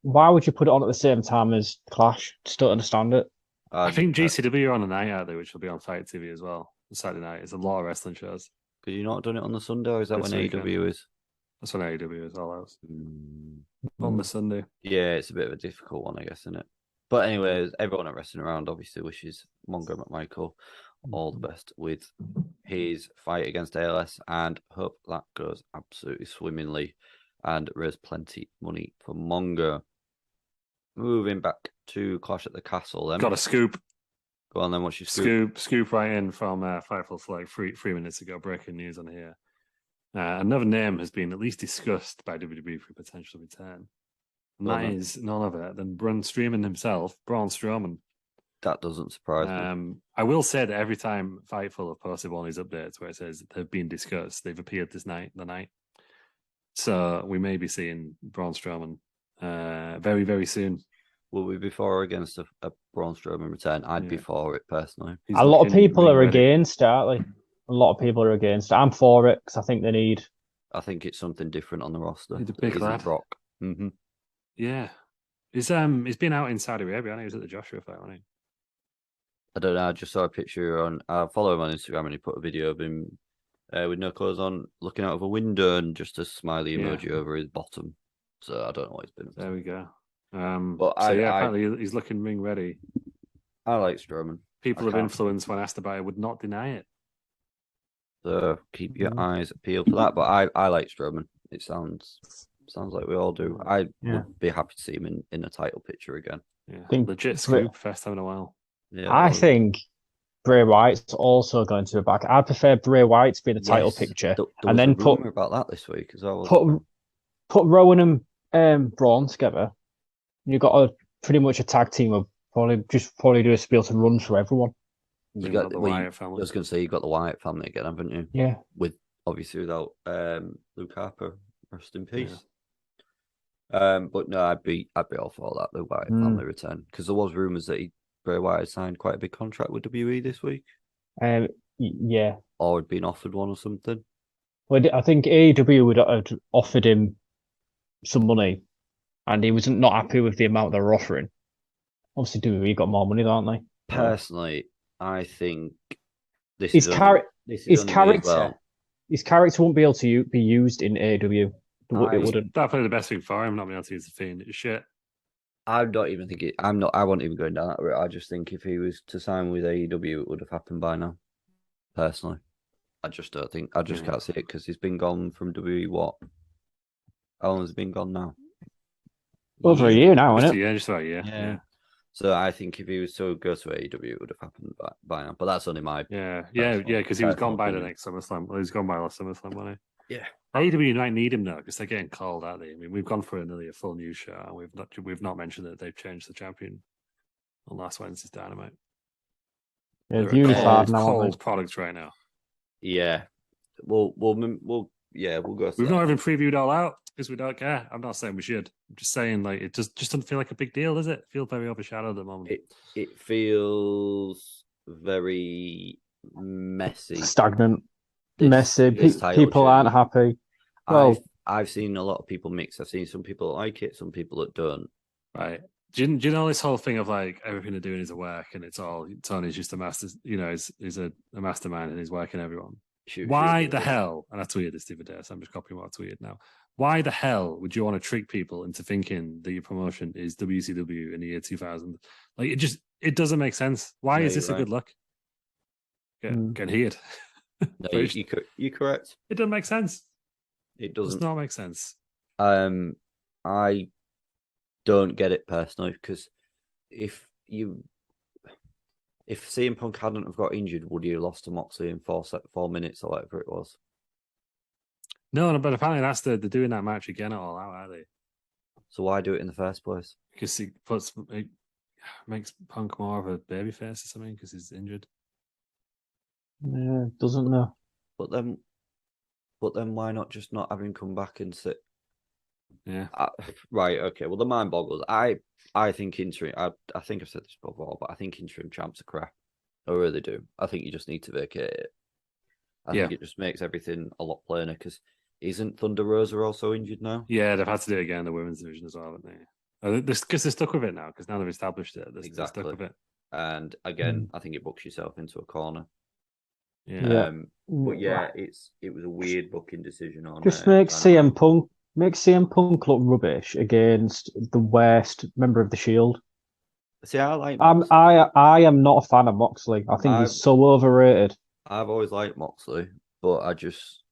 why would you put it on at the same time as Clash? Just don't understand it. I think GCW are on a night out there, which will be on Fight TV as well. Saturday night. It's a lot of wrestling shows. Could you not done it on the Sunday, or is that This when weekend. AEW is? That's when AEW is all out. On the Sunday. Yeah, it's a bit of a difficult one, I guess, isn't it? But anyways, everyone at Wrestling Around obviously wishes Mongo McMichael all the best with his fight against ALS, and hope that goes absolutely swimmingly and raise plenty money for Mongo. Moving back to Clash at the Castle, then. Got a scoop. Go on then, what's your scoop? Scoop right in from Fightful Flag 3 minutes ago. Breaking news on here. Another name has been at least discussed by WWE for potential return. And that is none other than Braun Strowman himself, Braun Strowman. That doesn't surprise me. I will say that every time Fightful have posted one of these updates where it says they've been discussed, they've appeared the night. So we may be seeing Braun Strowman very, very soon. Will we be for or against a Braun Strowman return? I'd be for it, personally. A lot of people are against it, aren't they? A lot of people are against it. I'm for it because I think they need. I think it's something different on the roster. He's a big lad. Brock. Mm-hmm. Yeah. He's been out in Saudi Arabia. I know he was at the Joshua fight, wasn't he? I don't know. I just saw a picture I follow him on Instagram, and he put a video of him with no clothes on, looking out of a window and just a smiley Yeah. emoji over his bottom. So I don't know what he's been up to. There we go. But apparently he's looking ring ready. I like Strowman. People of influence, when asked about it, would not deny it. So keep your eyes peeled for that. But I like Strowman. It sounds like we all do. I would be happy to see him in a title picture again. Yeah, legit scoop, first time in a while. Yeah, I think Bray Wyatt's also going to be back. I prefer Bray Wyatt to be in the title picture, and then put a rumor about that this week as well. Put Rowan and Braun together. You've got pretty much a tag team of probably do a spiel to run through everyone. You got the Wyatt family. I was going to say you got the Wyatt family again, haven't you? Yeah. Obviously without Luke Harper, rest in peace. Yeah. But no, I'd be all for that, the Wyatt family return, because there was rumors that Bray Wyatt signed quite a big contract with WWE this week. Yeah. Or had been offered one or something. Well, I think AEW would have offered him some money, and he was not happy with the amount they were offering. Obviously, WWE got more money, don't they? Personally, I think his character won't be able to be used in AEW. It wouldn't. That'd probably the best thing for him, not being able to use the Fiend. It's shit. I'm not even thinking. I wasn't even going down that route. I just think if he was to sign with AEW, it would have happened by now. Personally, I just don't think. I just can't see it because he's been gone from WWE. What? How long has he been gone now? Over a year now, isn't it? Yeah, just about a year. Yeah. So I think if he was to go to AEW, it would have happened by now. But that's only my because he was gone by the next SummerSlam. Well, he was gone by last SummerSlam, wasn't he? Yeah. AEW might need him now because they're getting called, aren't they? I mean, we've gone for nearly a full news show, and we've not mentioned that they've changed the champion on last Wednesday's Dynamite. Yeah, they're unified now. Cold product right now. Yeah, we'll go. We've not even previewed All Out because we don't care. I'm not saying we should. I'm just saying like it just doesn't feel like a big deal, does it? It feels very overshadowed at the moment. It feels very messy, stagnant, messy. People aren't happy. Well, I've seen a lot of people mix. I've seen some people that like it, some people that don't. Right. Do you know this whole thing of like everything they're doing is a work and Tony's just a master, is a mastermind and he's working everyone. Why the hell? And I tweeted this the other day, so I'm just copying what I tweeted now. Why the hell would you want to trick people into thinking that your promotion is WCW in the year 2000? Like it doesn't make sense. Why is this a good look? Get heard. No, you're correct. It doesn't make sense. It does not make sense. I don't get it personally because if CM Punk hadn't have got injured, would he have lost to Moxley in 4 minutes or whatever it was? No, but apparently they're doing that match again at All Out, are they? So why do it in the first place? Because it makes Punk more of a babyface or something because he's injured. Yeah, doesn't know. But then why not just not have him come back and sit? Yeah. Right. Okay. Well, the mind boggles. I think interim. I think I've said this before, but I think interim champs are crap. I really do. I think you just need to vacate it. I think it just makes everything a lot plainer because isn't Thunder Rosa also injured now? Yeah, they've had to do it again in the women's division as well, haven't they? Because they're stuck with it now because now they've established it. They're stuck with it. And again, I think it books yourself into a corner. Yeah. But yeah, it was a weird booking decision on. Just makes CM Punk look rubbish against the worst member of the Shield. See, I like. I am not a fan of Moxley. I think he's so overrated. I've always liked Moxley, but I just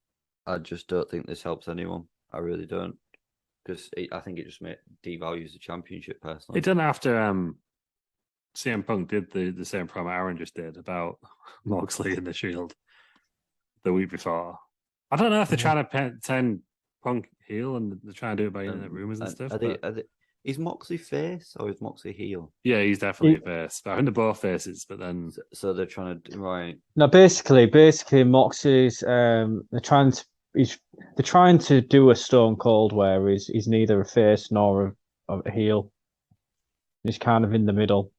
don't think this helps anyone. I really don't, because I think it just devalues the championship personally. It done after CM Punk did the same promo Aaron just did about Moxley in the Shield the week before. I don't know if they're trying to turn Punk heel and they're trying to do it by internet rumors and stuff. Is Moxley face or is Moxley heel? Yeah, he's definitely a face. But I think they're both faces, but then so they're trying to right. No, basically Moxley's they're trying to do a Stone Cold where he's neither a face nor a heel. He's kind of in the middle.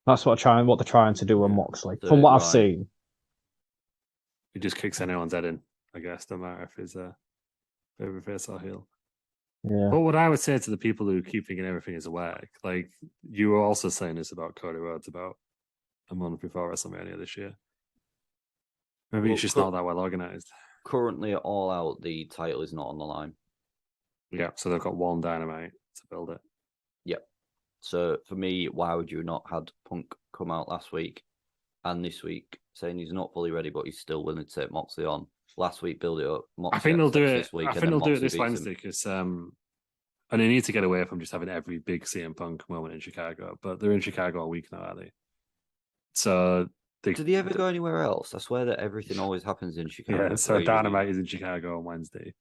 That's what they're trying to do with Moxley. From what I've seen. He just kicks anyone's head in, I guess, no matter if he's a favorite face or heel. Yeah. But what I would say to the people who keep thinking everything is a work, like you were also saying this about Cody Rhodes about a month before WrestleMania this year. Maybe it's just not that well organized. Currently, at All Out, the title is not on the line. Yeah, so they've got one Dynamite to build it. Yep. So for me, why would you not had Punk come out last week and this week saying he's not fully ready, but he's still willing to take Moxley on? Last week, build it up. Moxley I think they'll do it this week. I think they'll do it this Wednesday because and they need to get away from just having every big CM Punk moment in Chicago. But they're in Chicago all week now, are they? So do they ever go anywhere else? I swear that everything always happens in Chicago. Yeah, so Dynamite is in Chicago on Wednesday.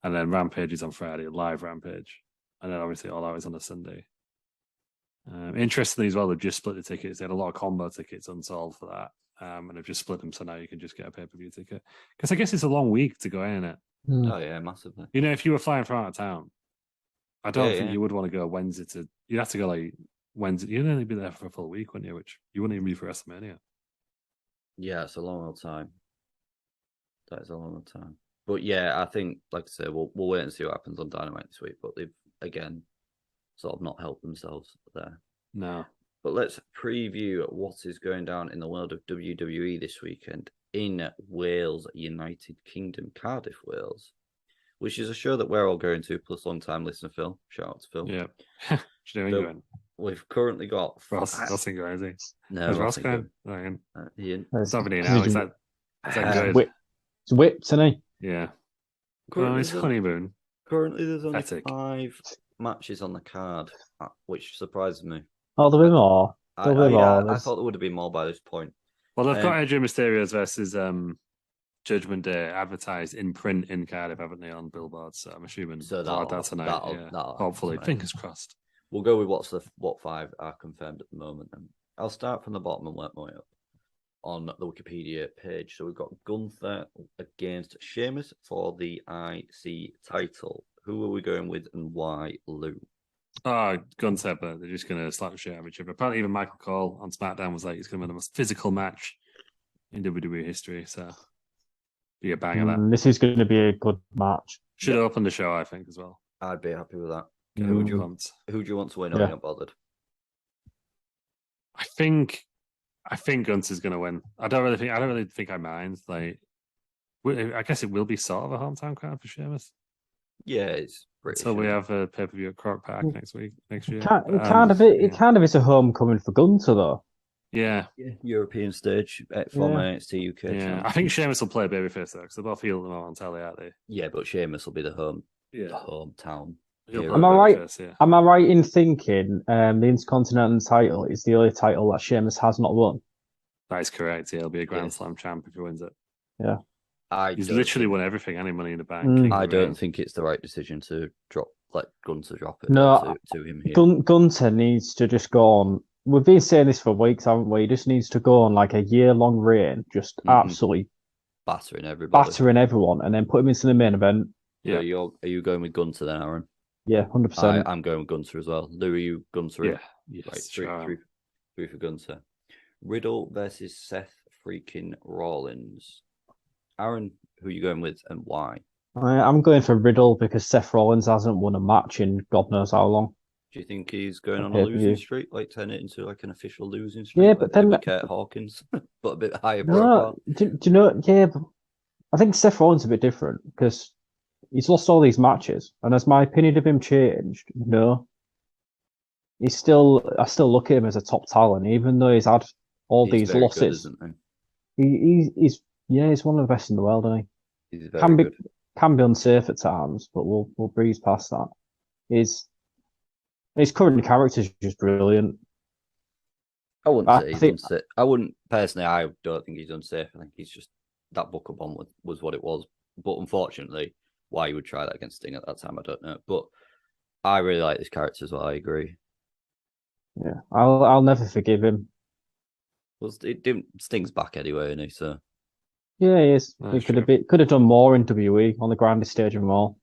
And then Rampage is on Friday, live Rampage. And then obviously All Out is on a Sunday. Interestingly as well, they've just split the tickets. They had a lot of combo tickets unsold for that. And they've just split them, so now you can just get a pay-per-view ticket. Because I guess it's a long week to go in it. Oh, yeah, massively. You know, if you were flying from out of town, I don't think you would want to go Wednesday to... You'd have to go like Wednesday. You'd only be there for a full week, wouldn't you? Which you wouldn't even be for WrestleMania. Yeah, it's a long old time. That is a long old time. But yeah, I think, like I say, we'll wait and see what happens on Dynamite this week. But they've, again, sort of not helped themselves there. No. But let's preview what is going down in the world of WWE this weekend in Wales, United Kingdom, Cardiff, Wales, which is a show that we're all going to, plus long-time listener Phil. Shout out to Phil. Yeah. So we've currently got... Ross ain't going, is he? No, Ross going? Ian. It's happening now. Is that good? It's whipped, isn't he? Yeah. It's honeymoon. Currently, there's only 5 matches on the card, which surprises me. Oh, there'll be more. I thought there would have been more by this point. Well, they've got Adrian Mysterio's versus Judgment Day advertised in print in Cardiff, haven't they, on billboards? So I'm assuming that's tonight. Hopefully, fingers crossed. We'll go with what 5 are confirmed at the moment. Then I'll start from the bottom and work my way up on the Wikipedia page. So we've got Gunther against Sheamus for the IC title. Who are we going with and why, Lou? Oh, Gunther, but they're just going to slap shit out of each other. Apparently, even Michael Cole on SmackDown was like, it's going to be the most physical match in WWE history. So, be a banger. That this is going to be a good match. Should open the show, I think, as well. I'd be happy with that. Who do you want to win? Or are you not bothered? I think Gunther's going to win. I don't really think I mind. Like, I guess it will be sort of a hometown crowd for Sheamus. Yeah, it's British. So we have a pay-per-view at Croke Park next year. It kind of is a homecoming for Gunther, though. Yeah. European stage former NXT UK. Yeah, I think Sheamus will play babyface though, because they're both heel on telly, aren't they? Yeah, but Sheamus will be the hometown. Am I right? Am I right in thinking the Intercontinental title is the only title that Sheamus has not won? That is correct. Yeah, he'll be a Grand Slam champ if he wins it. Yeah. He's literally won everything, any money in the bank. I don't think it's the right decision to let Gunther drop it to him here. Gunther needs to just go on. We've been saying this for weeks, haven't we? He just needs to go on like a year-long reign, just absolutely battering everybody, battering everyone, and then put him into the main event. Yeah, are you going with Gunther then, Aaron? Yeah, 100%. I'm going with Gunther as well. Lou, are you Gunther? Yeah, yes, right, three for Gunther. Riddle versus Seth freaking Rollins. Aaron, who are you going with and why? I'm going for Riddle because Seth Rollins hasn't won a match in God knows how long. Do you think he's going on a losing streak, like turn it into like an official losing streak? Yeah, but then Kurt Hawkins, but a bit higher. No, do you know? Yeah, but I think Seth Rollins is a bit different because he's lost all these matches, and has my opinion of him changed? No. I still look at him as a top talent, even though he's had all these losses. Good, isn't he? He's one of the best in the world, isn't he? He's very good. Can be unsafe at times, but we'll breeze past that. His current character is just brilliant. I wouldn't say he's unsafe. I wouldn't personally. I don't think he's unsafe. I think he's just that Booker bomb was what it was. But unfortunately, why you would try that against Sting at that time, I don't know. But I really like this character as well. I agree. Yeah, I'll never forgive him. Well, Sting's back anyway, isn't he? So yeah, he is. He could have done more in WWE on the grandest stage of them all.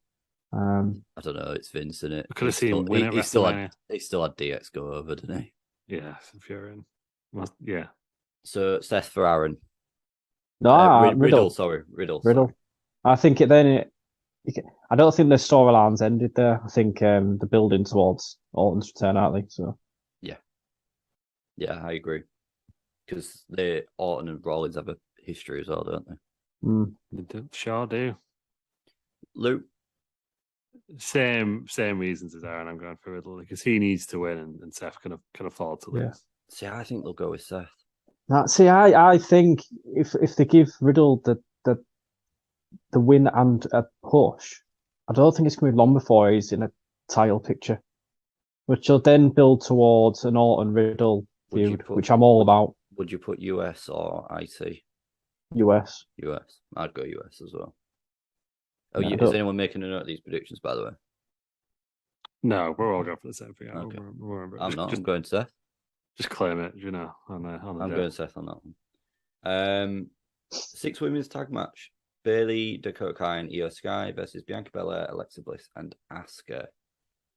I don't know. It's Vince, isn't it? I could have seen him win at WrestleMania. He still had DX go over, didn't he? Yeah, Fury. Well, yeah. So Seth for Aaron. No, Riddle. Sorry, Riddle. Sorry. I think I don't think the storylines ended there. I think they're building towards Orton's return, aren't they? So yeah, I agree. Because Orton and Rollins have a history as well, don't they? They sure do. Luke? Same reasons as Aaron. I'm going for Riddle because he needs to win, and Seth can afford to lose. Yeah. See, I think they'll go with Seth. I think if they give Riddle the win and a push, I don't think it's going to be long before he's in a title picture, which will then build towards an Orton Riddle feud, which I'm all about. Would you put US or IT? US. US. I'd go US as well. Oh, No, is anyone making a note of these predictions, by the way? No, we're all going for the same thing. Okay. I'm not. I'm going Seth. Just claim it, on the I'm going Seth on that one. 6 women's tag match. Bayley, Dakota Kai, and Io Sky versus Bianca Belair, Alexa Bliss, and Asuka.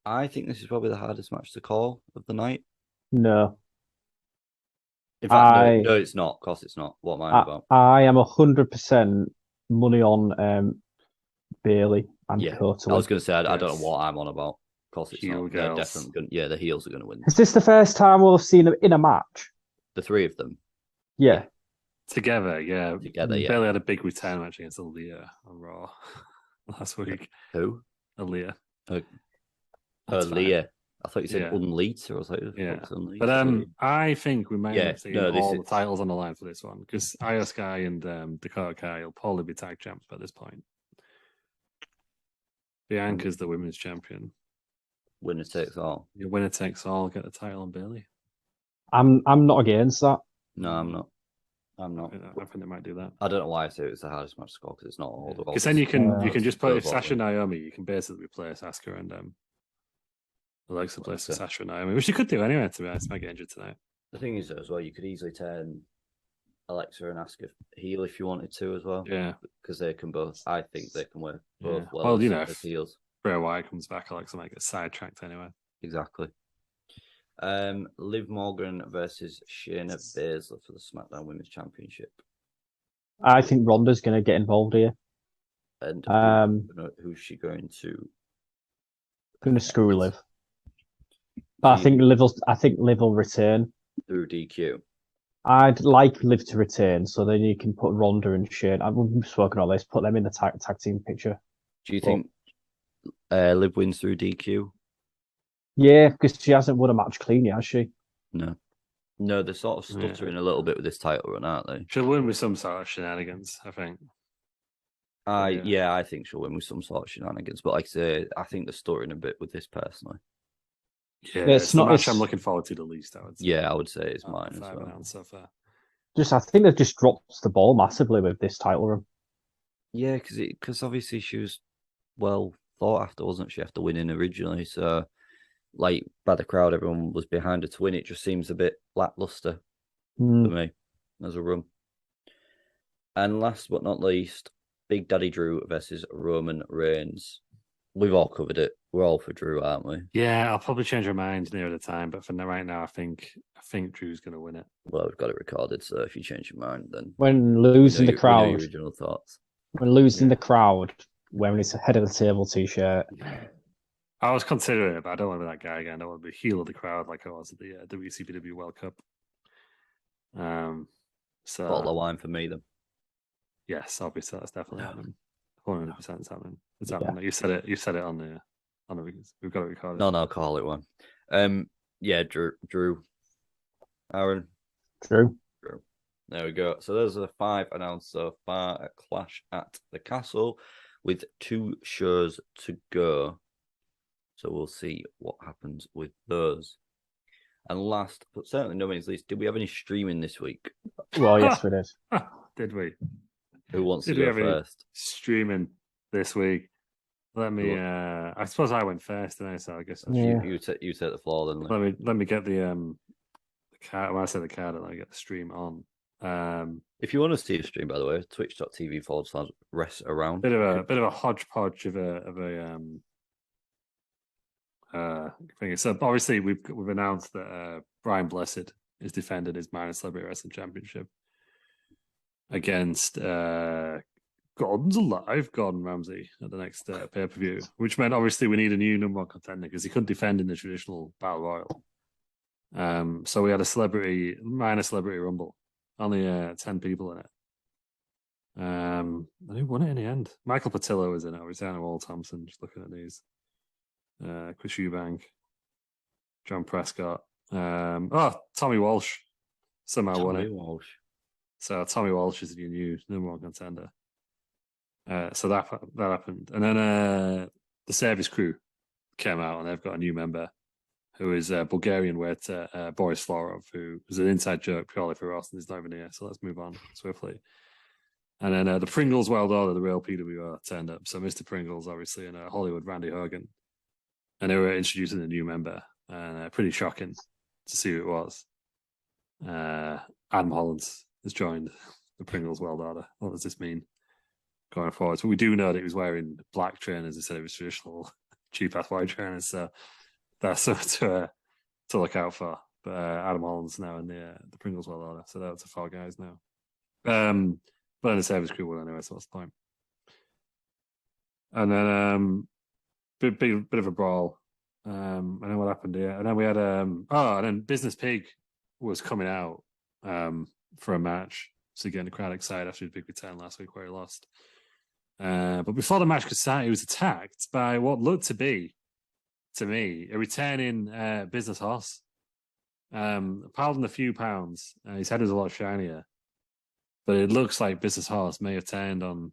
I think this is probably the hardest match to call of the night. No. In fact, no, it's not. Of course, it's not. What am I about? I am 100% money on Bayley and Dakota. I was going to say, I don't know what I'm on about. Of course, it's not. They're definitely going. The heels are going to win. Is this the first time we'll have seen them in a match? The 3 of them. Yeah. Together, yeah. Bayley had a big return match against Aaliyah on Raw last week. Who? Aaliyah. Aaliyah. I thought you said Unleads, or I was like, but I think we might have seen all the titles on the line for this one because Io Sky and Dakota Kai will probably be tag champs by this point. Bianca's the women's champion. Winner takes all. Your winner takes all. Get the title on Bayley. I'm not against that. No, I'm not. I think they might do that. I don't know why I say it's the hardest match to score because it's not all the. Because then you can just put Sasha and Naomi. You can basically replace Asuka and Alexa Bliss with Sasha and Naomi, which you could do anyway. To be honest, might get injured tonight. The thing is, as well, you could easily turn Alexa and Asuka heel if you wanted to as well. Yeah, because they can both. I think they can work both well. Well, as heels. Bray Wyatt comes back, Alexa might get sidetracked anyway. Exactly. Liv Morgan versus Shayna Baszler for the SmackDown Women's Championship. I think Ronda's going to get involved here. And who's she going to? Going to screw Liv. But I think Liv will return through DQ. I'd like Liv to return, so then you can put Ronda and Shane. I've spoken on this. Put them in the tag team picture. Do you think Liv wins through DQ? Yeah, because she hasn't won a match clean yet, has she? No, they're sort of stuttering a little bit with this title run, aren't they? She'll win with some sort of shenanigans, I think. I think she'll win with some sort of shenanigans. But like I say, I think they're stuttering a bit with this personally. Yeah, it's not the match I'm looking forward to the least, I would say. Yeah, I would say it's mine as well. So far. I think they've just dropped the ball massively with this title run. Yeah, because obviously she was well thought after, wasn't she, after winning originally? So, like, by the crowd, everyone was behind her to win. It just seems a bit lackluster for me as a run. And last but not least, Big Daddy Drew versus Roman Reigns. We've all covered it. We're all for Drew, aren't we? Yeah, I'll probably change my mind near the time, but for right now, I think Drew's going to win it. Well, we've got it recorded, so if you change your mind, then when losing the crowd, your original thoughts. When losing the crowd, wearing his head of the table t-shirt. I was considering it, but I don't want to be that guy again. I want to be heel of the crowd like I was at the WCPW World Cup. So bottle of wine for me, then. Yes, obviously that's definitely happening. 100% it's happening. It's happening. You said it on the. We've got it recorded. No, call it one. Yeah, Drew. Aaron. Drew. There we go. So those are the 5 announced so far at Clash at the Castle, with 2 shows to go. So we'll see what happens with those. And last, but certainly no means least, did we have any streaming this week? Well, yes, we did. Did we? Who wants to go first? Streaming this week. Let me. I suppose I went first, didn't I? So I guess you take the floor then. Let me get the card. When I say the card, and I get the stream on. If you want to see a stream, by the way, twitch.tv/Wrestling Aroundup. Bit of a hodgepodge of a thing. So obviously we've announced that Brian Blessed is defending his minor celebrity wrestling championship against Gordon Ramsay at the next pay-per-view, which meant obviously we need a new number 1 contender because he couldn't defend in the traditional battle royal. So we had a minor celebrity rumble, only 10 people in it. And who won it in the end? Michael Patillo was in it. Rosanna Wall Thompson. Just looking at these. Chris Eubank, John Prescott. Tommy Walsh somehow won it. Walsh. So Tommy Walsh is the new number 1 contender. So that happened, and then the Service Crew came out, and they've got a new member who is Bulgarian weighter Boris Florov, who was an inside joke purely for Ross, and he's not even here. So let's move on swiftly. And then the Pringles Wild Order, the real PWR, turned up. So Mr. Pringles, obviously, and Hollywood Randy Hogan, and they were introducing a new member, and pretty shocking to see who it was. Adam Hollands has joined the Pringles World Order. What does this mean going forward? But we do know that he was wearing black trainers instead of his traditional cheap-ass white trainers, so that's something to look out for. But Adam Hollands now in the Pringles World Order, so that's a 4 guys now. But then the Service Crew will anyway, so what's the point? And then bit of a brawl. And then what happened here? And then we had and then Business Pig was coming out for a match, so getting the crowd excited after his big return last week where he lost. But before the match could start, he was attacked by what looked to be, to me, a returning Business Horse. Pardon a few pounds. His head is a lot shinier, but it looks like Business Horse may have turned on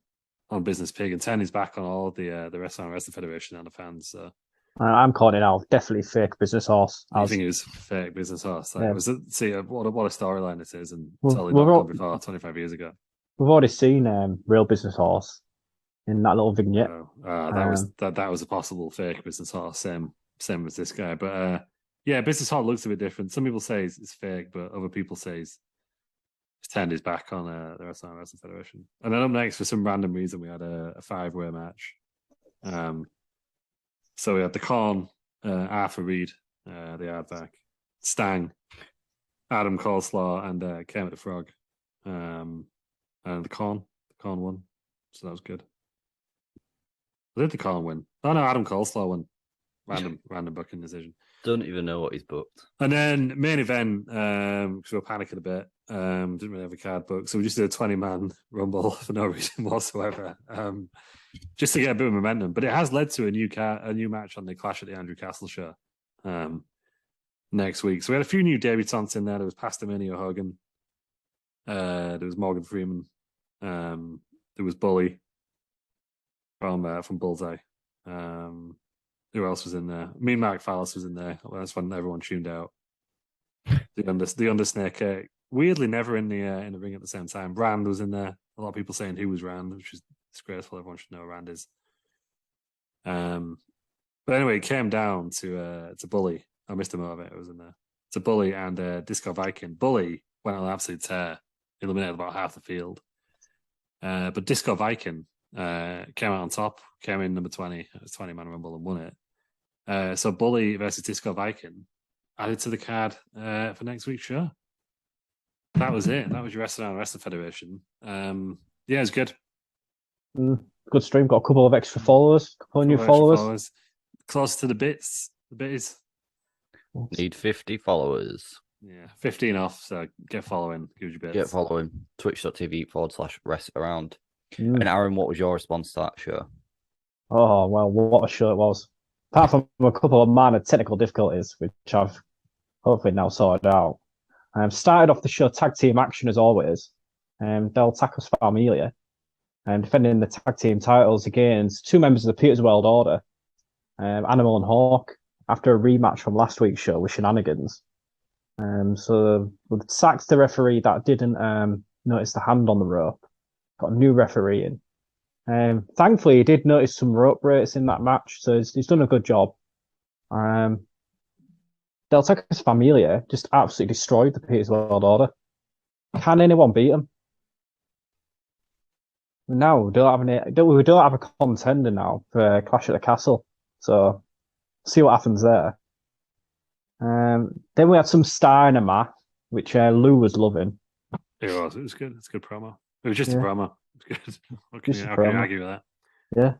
Business Pig and turned his back on all of the Wrestling Federation and the fans. So. I'm calling it out. Definitely fake Business Horse. I think it was fake Business Horse. Like, Yeah. See what a storyline it is, and Well, totally we're not all- done before 25 years ago. We've already seen Real Business Horse in that little vignette. That was a possible fake Business Horse, same as this guy. But Business Horse looks a bit different. Some people say it's fake, but other people say he's turned his back on the Wrestling Federation. And then up next, for some random reason, we had a 5-way match. So we had the Corn, Arthur Reed, the Hardback, Stang, Adam Coleslaw, and Kermit the Frog. And the Corn won, so that was good. Did the Corn win? Oh no, Adam Coleslaw won. Random booking decision. Don't even know what he's booked. And then main event, because we were panicking a bit, didn't really have a card book, so we just did a 20-man rumble for no reason whatsoever, just to get a bit of momentum. But it has led to a new match on the Clash at the Andrew Castle show next week. So we had a few new debutantes in there. There was Pastamania Hogan, there was Morgan Freeman, there was Bully from Bullseye. Who else was in there? Mean Mark Fallis was in there. That's when everyone tuned out. The Undersnake, weirdly never in the ring at the same time. Rand was in there. A lot of people saying who was Rand, which is disgraceful. Everyone should know who Rand is. But anyway, it came down to Bully. Oh, Mr. Motivate was in there. To Bully and Disco Viking. Bully went on an absolute tear, eliminated about half the field. But Disco Viking came out on top, came in number 20. It was 20-man rumble and won it. So Bully versus Disco Viking added to the card for next week's show. That was it. That was your Wrestling Federation. Yeah, it was good. Good stream. Got a couple of extra followers, a couple of new followers. Close to the bits. The bitties. Need 50 followers. Yeah, 15 off. So get following. Give you bits. Get following. Twitch.tv/wrestlaround. And Aaron, what was your response to that show? Oh, well, what a show it was. Apart from a couple of minor technical difficulties, which I've hopefully now sorted out. Started off the show tag team action as always. Del Tacos Familia. Defending the tag team titles against 2 members of the Peters World Order, Animal and Hawk, after a rematch from last week's show with Shenanigans. So we sacked the referee that didn't notice the hand on the rope. Got a new referee in. Thankfully, he did notice some rope breaks in that match, so he's done a good job. Del Tacos Familia just absolutely destroyed the Peters World Order. Can anyone beat them? No, we don't have a contender now for Clash at the Castle, so see what happens there. Then we had some star in a match, which Lou was loving. It was good. It's a good promo. It was just a promo. It's good. How can you argue with that? Yeah.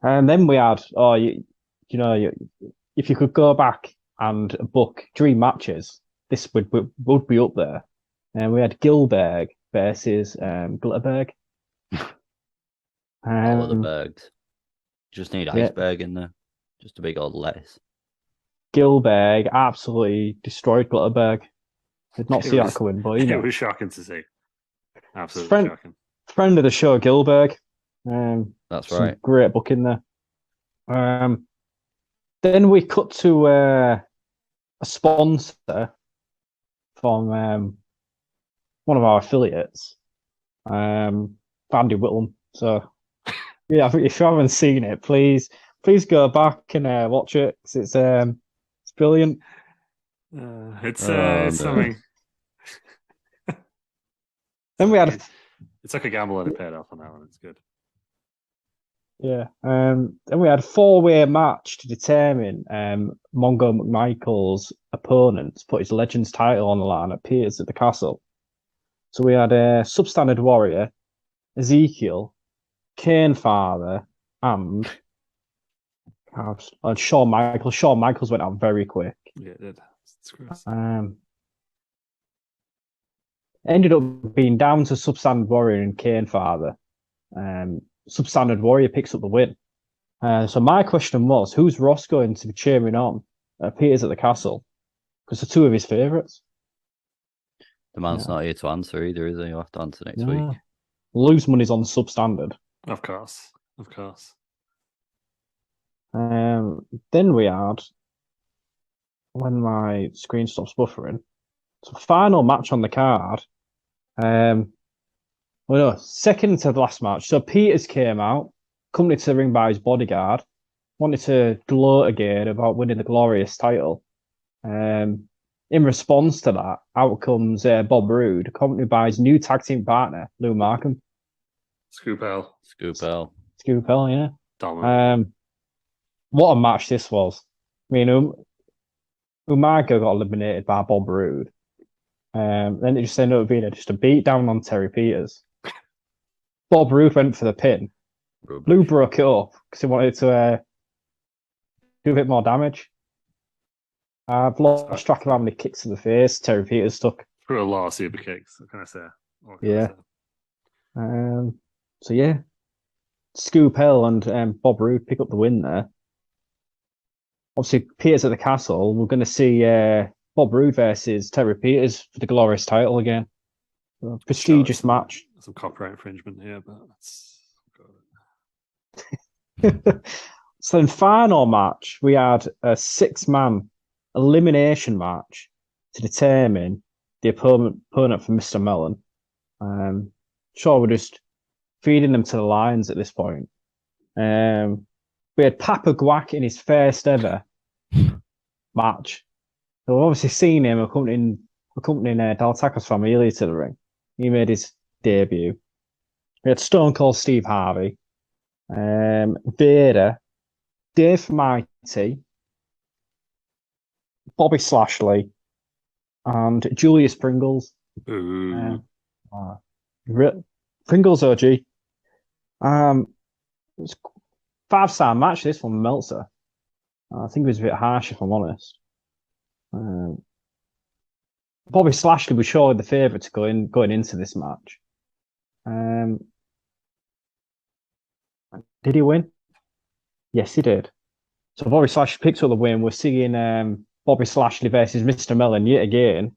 And then we had, if you could go back and book dream matches, this would be up there. And we had Gilberg versus Glitterberg. All of the bergs. Just need yeah. iceberg in there. Just a big old lettuce. Gilberg absolutely destroyed Glitterberg. Did not It see that was- coming, but It was shocking to see. Absolutely shocking. friend of the show, Gilberg. That's some right. great book in there. Then we cut to a sponsor from one of our affiliates, Andy Whitlam. So yeah, if you haven't seen it, please go back and watch it. 'Cause it's brilliant. It's no. something. Then we had It's like a gamble and it paid off on that one. It's good. then we had a 4-way match to determine Mongo McMichael's opponent, put his Legends title on the line at Peters at the Castle. So we had a Substandard Warrior, Ezekiel, Kane Father, and Shawn Michaels. Shawn Michaels went out very quick. Yeah, it did. It's gross. Ended up being down to Substandard Warrior and Kane Father. Substandard Warrior picks up the win. So my question was, who's Ross going to be cheering on at Peters at the Castle? Because they're two of his favourites. The man's not here to answer either, is he? You'll have to answer next week. Lose money's on Substandard. Of course. Then we had, when my screen stops buffering, so final match on the card. Second to the last match. So Peters came out, accompanied to the ring by his bodyguard, wanted to gloat again about winning the glorious title. In response to that, out comes Bob Roode, accompanied by his new tag team partner, Lou Markham. Scoop L, yeah. Dominant. What a match this was. I mean, Umaga got eliminated by Bob Roode. Then it just ended up being just a beat down on Terry Peters. Bob Roode went for the pin. Lou broke it up because he wanted to do a bit more damage. I've lost track of how many kicks to the face Terry Peters took. Through a lot of super kicks, what can I say? Yeah. So yeah, Scoop Hill and Bob Roode pick up the win there. Obviously, Peters at the Castle. We're going to see Bob Roode versus Terry Peters for the glorious title again. So, prestigious match. Some copyright infringement here, but that's. So in final match, we had a 6-man elimination match to determine the opponent for Mr. Mellon. Sure, we're just feeding them to the lions at this point. We had Papa Guac in his first ever match. So we've obviously seen him accompanying Del Taco's family to the ring. He made his debut. We had Stone Cold Steve Harvey, Vader, Dave Mighty, Bobby Slashley, and Julius Pringles. Pringles OG. It was a 5-star match, this one, Meltzer. I think it was a bit harsh, if I'm honest. Bobby Slashley was surely the favourite to going into this match. Did he win? Yes, he did. So Bobby Slashley picked up the win. We're seeing Bobby Slashley versus Mr. Mellon yet again. It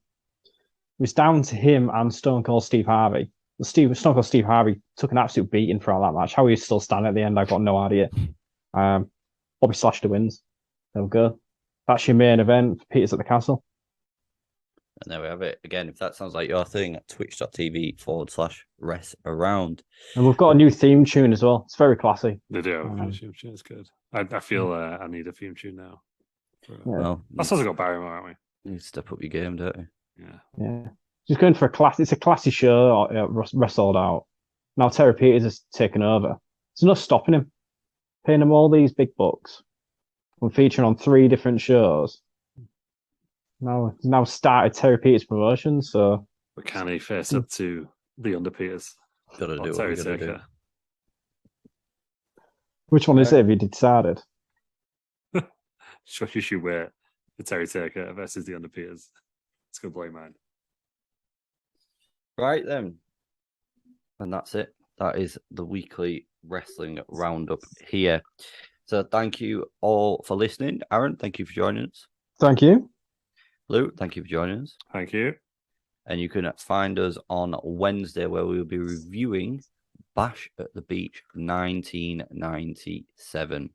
was down to him and Stone Cold Steve Harvey. Stone Cold Steve Harvey took an absolute beating throughout that match. How he was still standing at the end, I've got no idea. Bobby Slashley wins. There we go. That's your main event for Peters at the Castle. And there we have it. Again, if that sounds like your thing, twitch.tv/wrestlearound. And we've got a new theme tune as well. It's very classy. They do. Theme tune is good. I feel I need a theme tune now. Well, that's also got Barrymore, aren't we? You need to step up your game, don't you? Yeah. Just going for a class. It's a classy show. Wrestled out. Now Terry Peters has taken over. There's no stopping him. Paying him all these big bucks. I'm featuring on 3 different shows. Now started Terry Peters promotion, so. But can he face up to the Under Peters? Gotta do what we gotta do. Which one is it? Have you decided? Sure, you should wear the Terry Taker versus the Under Peters. It's gonna blow your mind. Right then. And that's it. That is the weekly wrestling roundup here. So thank you all for listening. Aaron, thank you for joining us. Thank you. Lou, thank you for joining us. Thank you. And you can find us on Wednesday, where we will be reviewing Bash at the Beach 1997.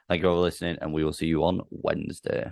Thank you all for listening, and we will see you on Wednesday.